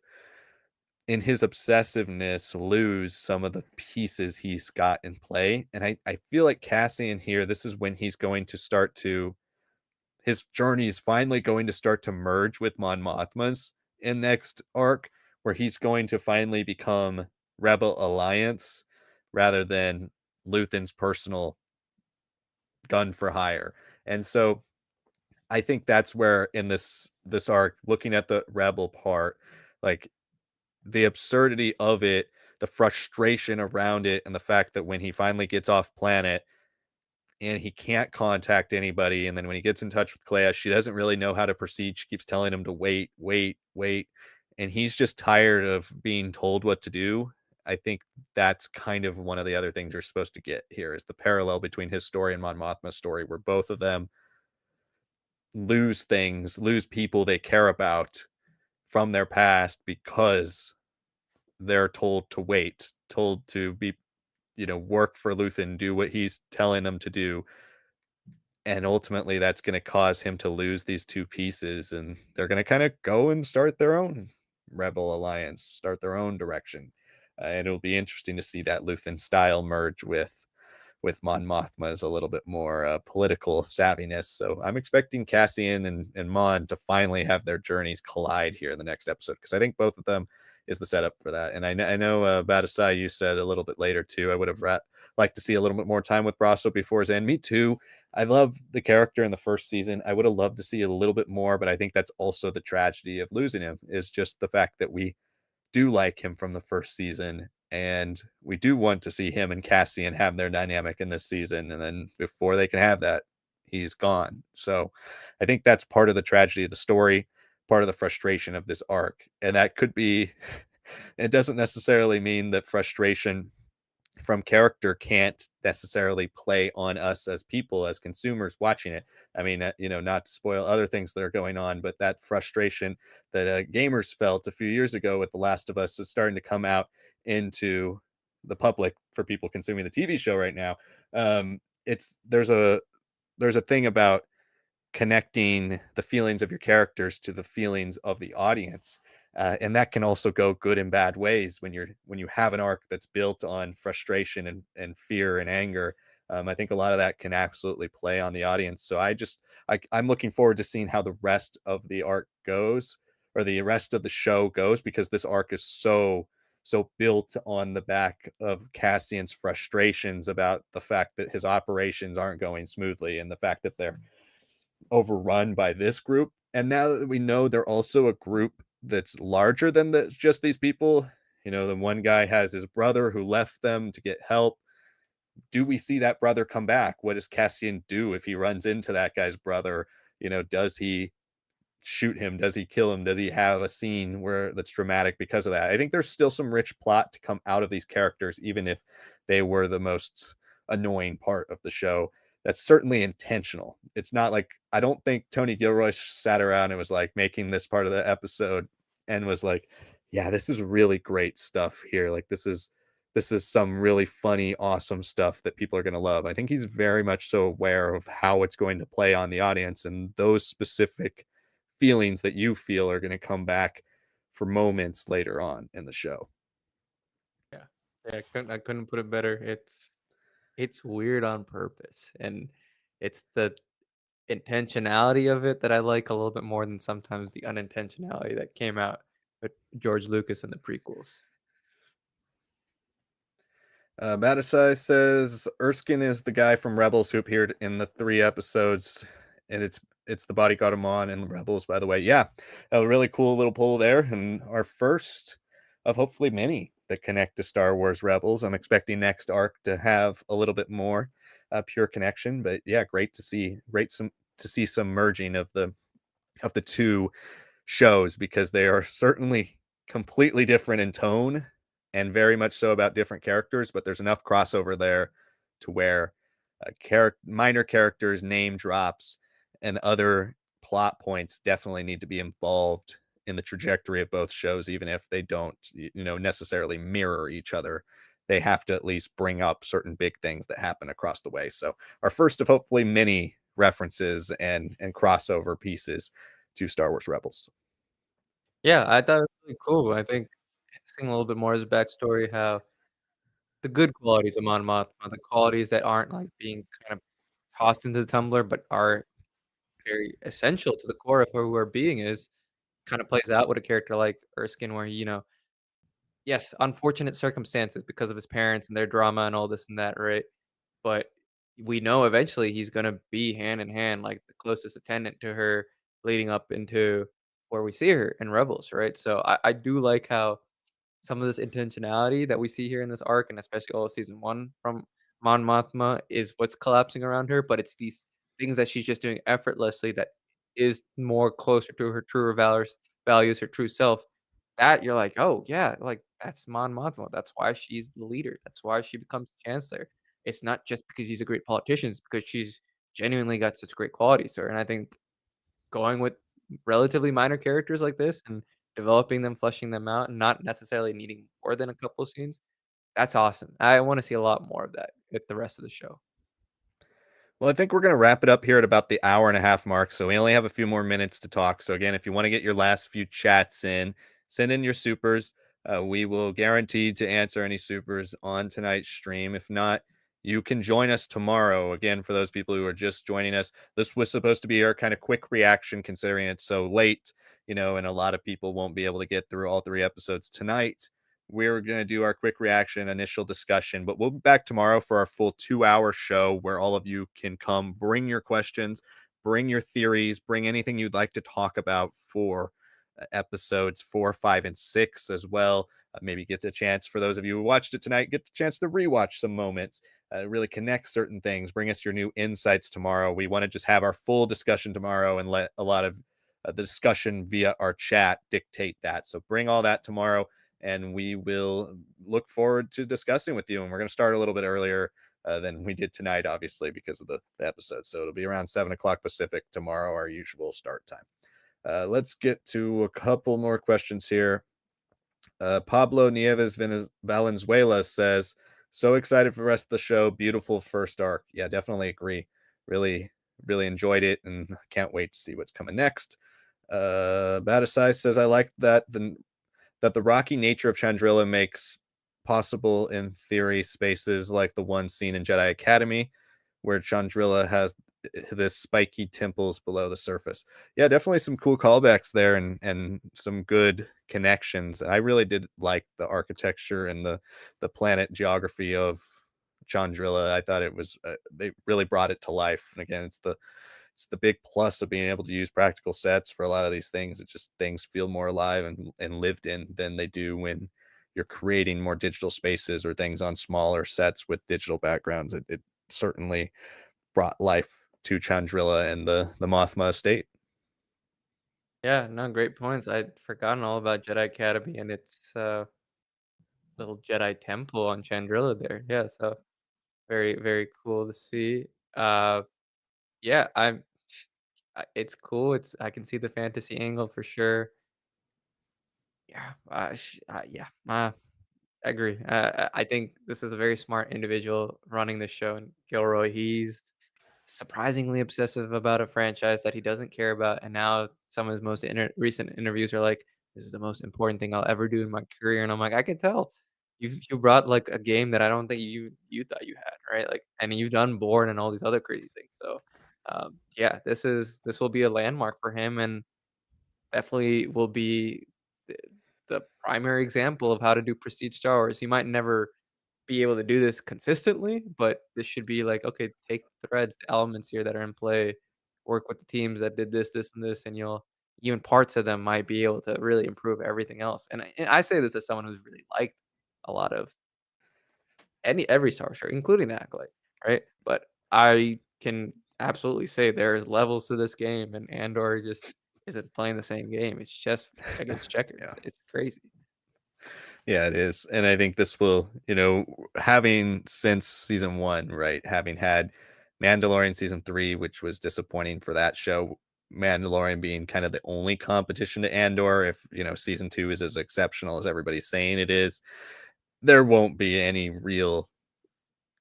in his obsessiveness, lose some of the pieces he's got in play. And I feel like Cassian here, this is when he's going to start to, his journey is finally going to start to merge with Mon Mothma's in next arc, where he's going to finally become Rebel Alliance rather than Luthen's personal gun for hire. And so I think that's where in this arc, looking at the rebel part, like the absurdity of it, the frustration around it, and the fact that when he finally gets off planet and he can't contact anybody, and then when he gets in touch with Clea, she doesn't really know how to proceed. She keeps telling him to wait, wait, wait, and he's just tired of being told what to do. I think that's kind of one of the other things you're supposed to get here is the parallel between his story and Mon Mothma's story, where both of them lose things, lose people they care about from their past because they're told to wait, told to be, work for Luthen, do what he's telling them to do. And ultimately, that's going to cause him to lose these two pieces. And they're going to kind of go and start their own rebel alliance, start their own direction. And it'll be interesting to see that Luthen style merge with Mon Mothma's a little bit more political savviness. So I'm expecting Cassian and Mon to finally have their journeys collide here in the next episode because I think both of them is the setup for that. And I know Badasai, you said a little bit later too. I would have liked to see a little bit more time with Brasso before his end. Me too. I love the character in the first season. I would have loved to see a little bit more, but I think that's also the tragedy of losing him is just the fact that we do like him from the first season, and we do want to see him and Cassian have their dynamic in this season. And then before they can have that, he's gone. So I think that's part of the tragedy of the story, part of the frustration of this arc. And that could be, it doesn't necessarily mean that frustration from character can't necessarily play on us as people, as consumers watching it. I mean, not to spoil other things that are going on, but that frustration that gamers felt a few years ago with The Last of Us is starting to come out into the public for people consuming the TV show right now. It's there's a thing about connecting the feelings of your characters to the feelings of the audience. And that can also go good and bad ways when you have an arc that's built on frustration and fear and anger. I think a lot of that can absolutely play on the audience. So I'm looking forward to seeing how the rest of the arc goes or the rest of the show goes because this arc is so built on the back of Cassian's frustrations about the fact that his operations aren't going smoothly and the fact that they're overrun by this group. And now that we know they're also a group that's larger than just these people, the one guy has his brother who left them to get help. Do we see that brother come back? What does Cassian do if he runs into that guy's brother? Does he shoot him? Does he kill him? Does he have a scene where that's dramatic because of that? I think there's still some rich plot to come out of these characters, even if they were the most annoying part of the show. That's certainly intentional. It's not like I don't think Tony Gilroy sat around and was like making this part of the episode and was like, "Yeah, this is really great stuff here. Like this is some really funny, awesome stuff that people are going to love." I think he's very much so aware of how it's going to play on the audience and those specific feelings that you feel are going to come back for moments later on in the show. Yeah. Yeah, I couldn't put it better. It's weird on purpose, and it's the intentionality of it that I like a little bit more than sometimes the unintentionality that came out with George Lucas and the prequels. Matasai says Erskine is the guy from Rebels who appeared in the 3 episodes, and it's the bodyguard Amon in Rebels, by the way. Yeah, a really cool little pull there, and our first of hopefully many that connect to Star Wars Rebels. I'm expecting next arc to have a little bit more pure connection, but yeah, to see some merging of the two shows because they are certainly completely different in tone and very much so about different characters, but there's enough crossover there to where minor characters, name drops, and other plot points definitely need to be involved in the trajectory of both shows, even if they don't, necessarily mirror each other. They have to at least bring up certain big things that happen across the way. So, our first of hopefully many references and crossover pieces to Star Wars Rebels. Yeah, I thought it was really cool. I think seeing a little bit more of his backstory, how the good qualities of Mon Mothma, the qualities that aren't, like, being kind of tossed into the tumbler, but are very essential to the core of who her being is, kinda plays out with a character like Erskine where yes, unfortunate circumstances because of his parents and their drama and all this and that, right? But we know eventually he's gonna be hand in hand, like, the closest attendant to her leading up into where we see her in Rebels, right? So I do like how some of this intentionality that we see here in this arc, and especially all of season 1 from Mon Mothma is what's collapsing around her, but it's these things that she's just doing effortlessly that is more closer to her truer values, her true self, that you're like, "Oh, yeah, like, that's Mon Mothma, that's why she's the leader, that's why she becomes chancellor." It's not just because she's a great politician, it's because she's genuinely got such great qualities to her, and I think going with relatively minor characters like this and developing them, fleshing them out, and not necessarily needing more than a couple of scenes, that's awesome. I wanna see a lot more of that with the rest of the show. Well, I think we're going to wrap it up here at about the hour and a half mark. So we only have a few more minutes to talk. So again, if you want to get your last few chats in, send in your supers. We will guarantee to answer any supers on tonight's stream. If not, you can join us tomorrow. Again, for those people who are just joining us, this was supposed to be our kind of quick reaction considering it's so late, and a lot of people won't be able to get through all 3 episodes tonight. We're going to do our quick reaction, initial discussion, but we'll be back tomorrow for our full 2 hour show where all of you can come, bring your questions, bring your theories, bring anything you'd like to talk about for episodes 4, 5, and 6 as well. Maybe get a chance for those of you who watched it tonight, get the chance to rewatch some moments, really connect certain things, bring us your new insights tomorrow. We want to just have our full discussion tomorrow and let a lot of the discussion via our chat dictate that. So bring all that tomorrow and we will look forward to discussing with you. And we're going to start a little bit earlier than we did tonight, obviously, because of the episode. So it'll be around 7 o'clock Pacific tomorrow, our usual start time. Let's get to a couple more questions here. Pablo Nieves Valenzuela says, "So excited for the rest of the show. Beautiful first arc." Yeah, definitely agree. Really, really enjoyed it and can't wait to see what's coming next. Batasai says, "I like that the rocky nature of Chandrila makes possible, in theory, spaces like the one seen in Jedi Academy, where Chandrila has the spiky temples below the surface. Yeah, definitely some cool callbacks there and some good connections. I really did like the architecture and the planet geography of Chandrilla. I thought it was they really brought it to life. And again, it's the big plus of being able to use practical sets for a lot of these things. It just things feel more alive and lived in than they do when you're creating more digital spaces or things on smaller sets with digital backgrounds. It certainly brought life to Chandrilla and the Mothma estate. Yeah, no, great points. I'd forgotten all about Jedi Academy and its, little Jedi temple on Chandrilla there. Yeah, so very, very cool to see. Uh, yeah, it's cool. I can see the fantasy angle for sure. Yeah, yeah, I agree. I think this is a very smart individual running the show, and Gilroy. He's surprisingly obsessive about a franchise that he doesn't care about, and now some of his most recent interviews are like, "This is the most important thing I'll ever do in my career," and I'm like, "I can tell. You brought like a game that I don't think you thought you had, right? Like, and you've done Born and all these other crazy things. So, yeah, this will be a landmark for him, and definitely will be the the primary example of how to do prestige Star Wars. He might never be able to do this consistently, but this should be like, okay, take the threads, the elements here that are in play, work with the teams that did this, this, and this, and you'll even parts of them might be able to really improve everything else. And I say this as someone who's really liked a lot of every Star Wars show, including the Acolyte, right? But I can absolutely say there's levels to this game, and Andor just isn't playing the same game. It's chess against checkers. Yeah. It's crazy. Yeah, it is. And I think this will, having since season 1, right, having had Mandalorian season 3, which was disappointing for that show, Mandalorian being kind of the only competition to Andor, if, season 2 is as exceptional as everybody's saying it is, there won't be any real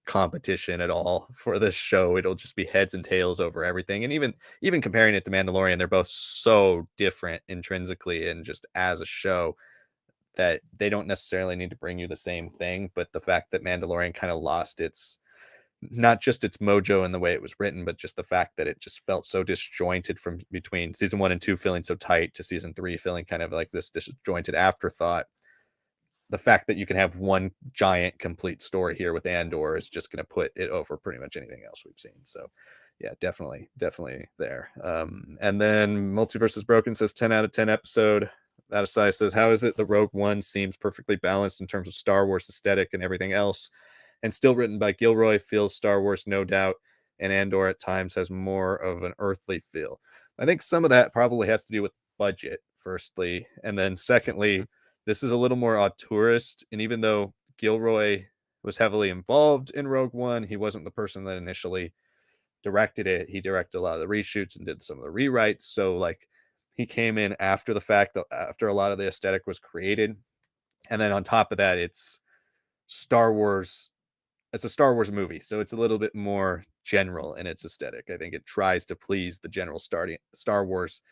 competition at all for this show. It'll just be heads and tails over everything. And even comparing it to Mandalorian, they're both so different intrinsically and just as a show that they don't necessarily need to bring you the same thing. But the fact that Mandalorian kind of lost its not just its mojo in the way it was written, but just the fact that it just felt so disjointed from between season 1 and 2 feeling so tight to season 3 feeling kind of like this disjointed afterthought. The fact that you can have one giant complete story here with Andor is just going to put it over pretty much anything else we've seen. So, yeah, definitely there. And then Multiverse is Broken says 10 out of 10 episode. That aside says, how is it the Rogue One seems perfectly balanced in terms of Star Wars aesthetic and everything else, and still written by Gilroy, feels Star Wars no doubt, and Andor at times has more of an earthly feel. I think some of that probably has to do with budget, firstly, and then secondly, this is a little more auteurist, and even though Gilroy was heavily involved in Rogue One, he wasn't the person that initially directed it. He directed a lot of the reshoots and did some of the rewrites. So like he came in after the fact, after a lot of the aesthetic was created. And then on top of that, Star Wars. It's a Star Wars movie, so it's a little bit more general in its aesthetic. I think it tries to please the general Star Wars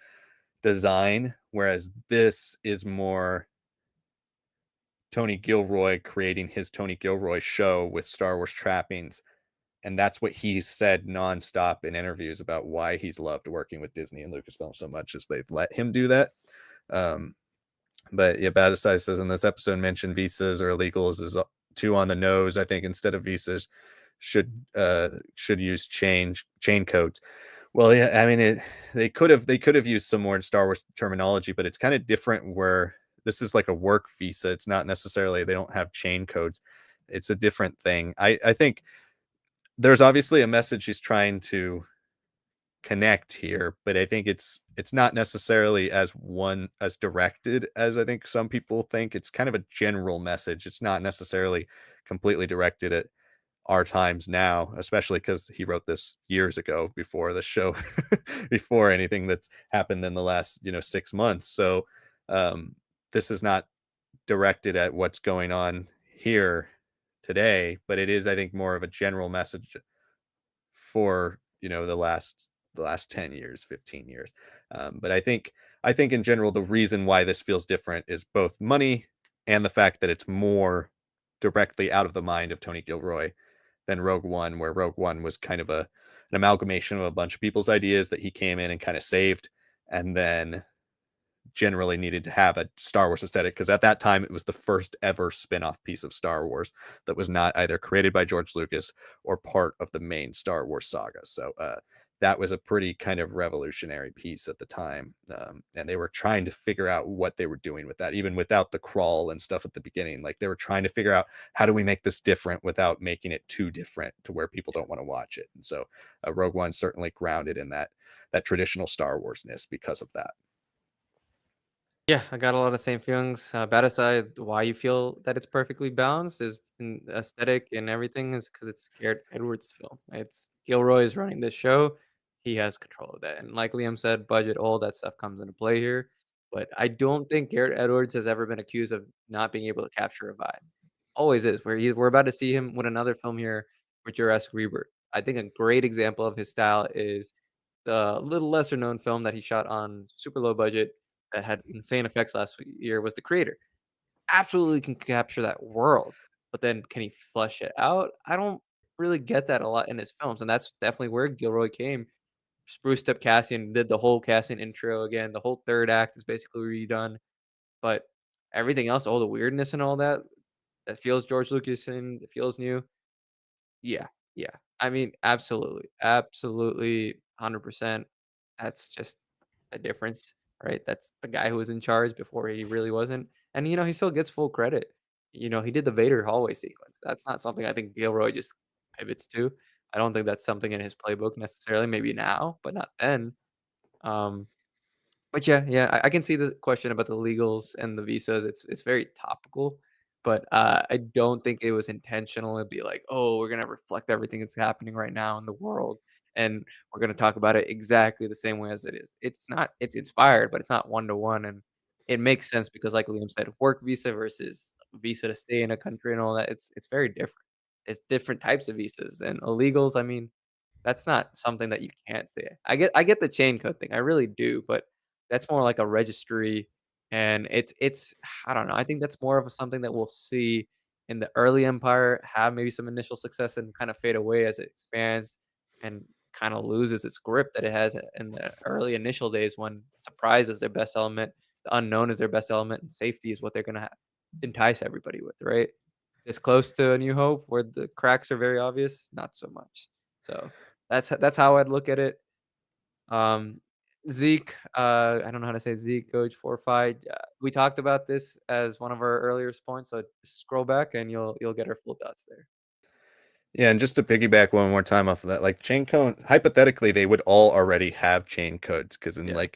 design, whereas this is more Tony Gilroy creating his Tony Gilroy show with Star Wars trappings. And that's what he's said nonstop in interviews about why he's loved working with Disney and Lucasfilm so much as they've let him do that. Um, but yeah, Badasai says in this episode mentioned visas or illegals is too on the nose. I think instead of visas should use chain codes. Well, yeah, I mean they could have used some more Star Wars terminology, but it's kind of different where this is like a work visa. It's not necessarily they don't have chain codes. It's a different thing. I think there's obviously a message he's trying to connect here, but I think it's not necessarily as directed as I think some people think. It's kind of a general message. It's not necessarily completely directed at our times now, especially because he wrote this years ago before the show, before anything that's happened in the last 6 months. So this is not directed at what's going on here today, but it is, I think, more of a general message for the last 10 years, 15 years. But I think in general the reason why this feels different is both money and the fact that it's more directly out of the mind of Tony Gilroy than Rogue One, where Rogue One was kind of an amalgamation of a bunch of people's ideas that he came in and kind of saved, and then generally needed to have a Star Wars aesthetic because at that time it was the first ever spin-off piece of Star Wars that was not either created by George Lucas or part of the main Star Wars saga. So that was a pretty kind of revolutionary piece at the time, and they were trying to figure out what they were doing with that, even without the crawl and stuff at the beginning. Like they were trying to figure out how do we make this different without making it too different to where people don't want to watch it. And so Rogue One certainly grounded in that traditional Star Warsness because of that. Yeah, I got a lot of same feelings. Bad aside, why you feel that it's perfectly balanced is in aesthetic and everything is because it's Garrett Edwards' film. It's Gilroy is running this show. He has control of that. And like Liam said, budget, all that stuff comes into play here. But I don't think Garrett Edwards has ever been accused of not being able to capture a vibe. Always is. We're about to see him with another film here with Jurassic Rebirth. I think a great example of his style is the little lesser known film that he shot on super low budget that had insane effects last year was The Creator. Absolutely can capture that world, but then can he flesh it out? I don't really get that a lot in his films, and that's definitely where Gilroy came. Spruced up casting, did the whole casting intro again. The whole 3rd act is basically redone, but everything else, all the weirdness and all that, that feels George Lucas and it feels new. Yeah, yeah. I mean, absolutely, absolutely, 100%. That's just a difference, right? That's the guy who was in charge before he really wasn't, and, he still gets full credit. He did the Vader hallway sequence. That's not something I think Gilroy just pivots to. I don't think that's something in his playbook necessarily, maybe now, but not then. Um but yeah, yeah, I can see the question about the legals and the visas. It's very topical, but, I don't think it was intentional. It'd be like, "Oh, we're gonna reflect everything that's happening right now in the world, and we're gonna talk about it exactly the same way as it is." It's not it's inspired, but it's not one to one, and it makes sense because like Liam said, work visa versus visa to stay in a country and all that, it's very different. It's different types of visas, and illegals, I mean, that's not something that you can't say. I get the chain code thing, I really do, but that's more like a registry, and it's I don't know, I think that's more of something that we'll see in the early empire have maybe some initial success and kind of fade away as it expands and kinda loses its grip that it has in the early initial days when surprise is their best element, the unknown is their best element, and safety is what they're gonna entice everybody with, right? It's close to A New Hope where the cracks are very obvious, not so much. So, that's how I'd look at it. Um, Zeke, I don't know how to say Zeke, Coach Forfide. We talked about this as one of our earlier points, so scroll back and you'll get our full thoughts there. Yeah, and just to piggyback one more time off of that, like chain code, hypothetically, they would all already have chain codes because Yeah,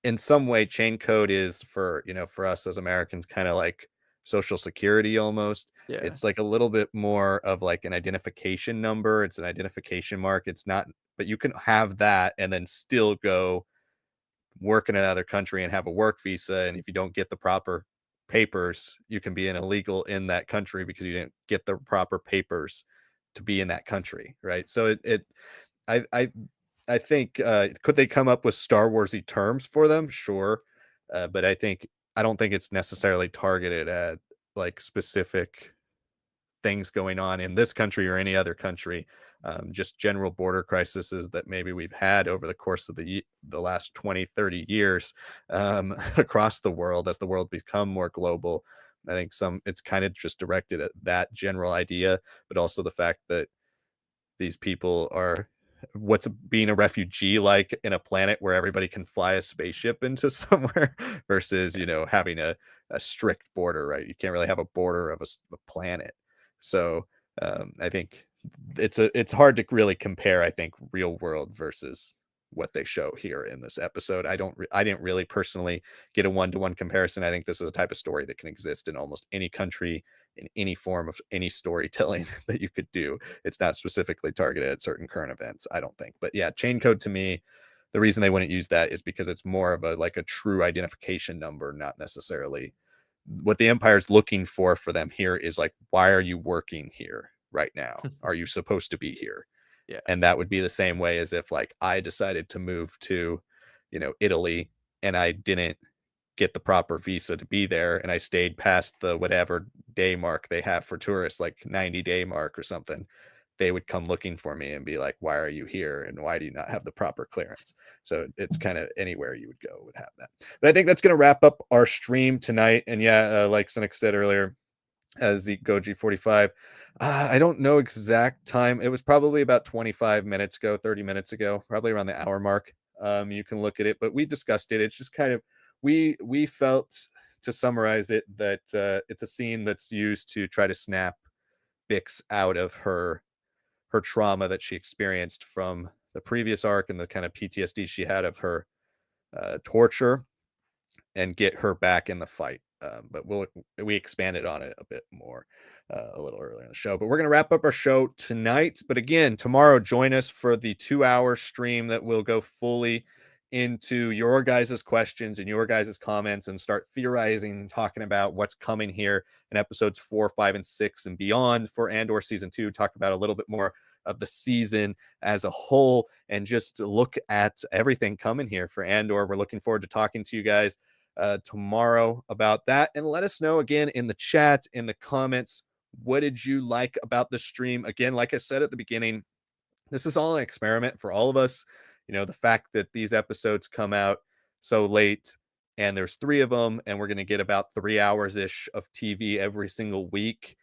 in some way, chain code is for for us as Americans, kind of like social security almost. yeah. It's like a little bit more of like an identification number. It's an identification mark. It's not, but you can have that and then still go work in another country and have a work visa. And if you don't get the proper papers, you can be an illegal in that country because you didn't get the proper papers to be in that country, right? So I, I, I think could they come up with Star Warsy terms for them? Sure, but I don't think it's necessarily targeted at like specific things going on in this country or any other country. Just general border crises that maybe we've had over the course of the last 20, 30 years across the world as the world become more global. I think it's kind of just directed at that general idea, but also the fact that these people are what's being a refugee like in a planet where everybody can fly a spaceship into somewhere versus having a strict border, right? You can't really have a border of a planet. So I think it's hard to really compare, I think, real world versus what they show here in this episode. I didn't really personally get a one-to-one comparison. I think this is a type of story that can exist in almost any country, in any form of any storytelling that you could do. It's not specifically targeted at certain current events, I don't think. But yeah, chain code to me, the reason they wouldn't use that is because it's more of a like a true identification number, not necessarily what the empire's looking for them here is like, why are you working here right now? Are you supposed to be here? Yeah. And that would be the same way as if like I decided to move to, Italy and I didn't get the proper visa to be there and I stayed past the whatever day mark they have for tourists, like 90-day mark or something. they would come looking for me and be like, "Why are you here? And why do you not have the proper clearance?" So it's kind of anywhere you would go would have that. But I think that's going to wrap up our stream tonight. And yeah, like Sanak said earlier, as the Goji 45. I don't know exact time. It was probably about 25 minutes ago, 30 minutes ago, probably around the hour mark. You can look at it, but we discussed it. It's just kind of we felt, to summarize it, that it's a scene that's used to try to snap Bix out of her trauma that she experienced from the previous arc and the kind of PTSD she had of her torture, and get her back in the fight. But we expanded on it a bit more a little earlier in the show. But we're going to wrap up our show tonight. But again, tomorrow, join us for the 2 hour stream that will go fully into your guys' questions and your guys' comments and start theorizing and talking about what's coming here in episodes 4, 5, and 6 and beyond for Andor season 2. Talk about a little bit more of the season as a whole and just look at everything coming here for Andor. We're looking forward to talking to you guys tomorrow about that. And let us know again in the chat, in the comments, what did you like about the stream? Again, like I said at the beginning, this is all an experiment for all of us. You know, the fact that these episodes come out so late and there's 3 of them, and we're going to get about 3 hours ish of TV every single week.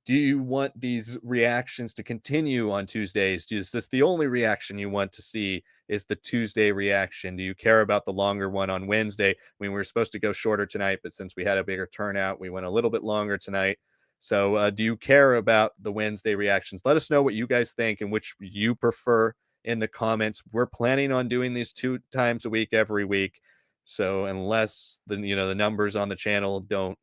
Do you want these reactions to continue on Tuesdays? Is this the only reaction you want to see? Is the Tuesday reaction? Do you care about the longer one on Wednesday? I mean, we were supposed to go shorter tonight, but since we had a bigger turnout, we went a little bit longer tonight. So, do you care about the Wednesday reactions? Let us know what you guys think and which you prefer in the comments. We're planning on doing these 2 times a week every week. So, unless the numbers on the channel don't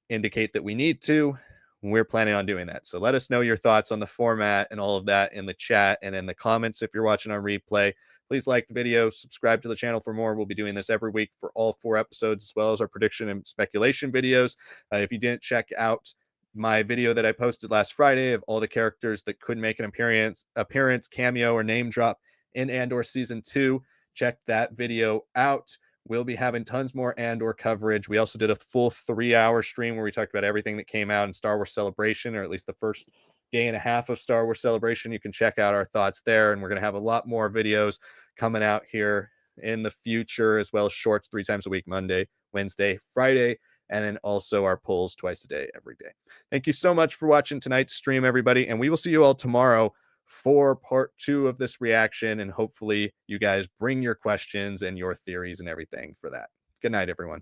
indicate that we need to, we're planning on doing that. So let us know your thoughts on the format and all of that in the chat and in the comments. If you're watching on replay, please like the video, subscribe to the channel for more. We'll be doing this every week for all 4 episodes, as well as our prediction and speculation videos. If you didn't check out my video that I posted last Friday of all the characters that could make an appearance, cameo, or name drop in Andor season 2, check that video out. We'll be having tons more Andor coverage. We also did a full 3-hour stream where we talked about everything that came out in Star Wars Celebration, or at least the first day and a half of Star Wars Celebration. You can check out our thoughts there. And we're going to have a lot more videos coming out here in the future, as well as shorts 3 times a week, Monday, Wednesday, Friday, and then also our polls twice a day, every day. Thank you so much for watching tonight's stream, everybody. And we will see you all tomorrow for part 2 of this reaction. And hopefully you guys bring your questions and your theories and everything for that. Good night, everyone.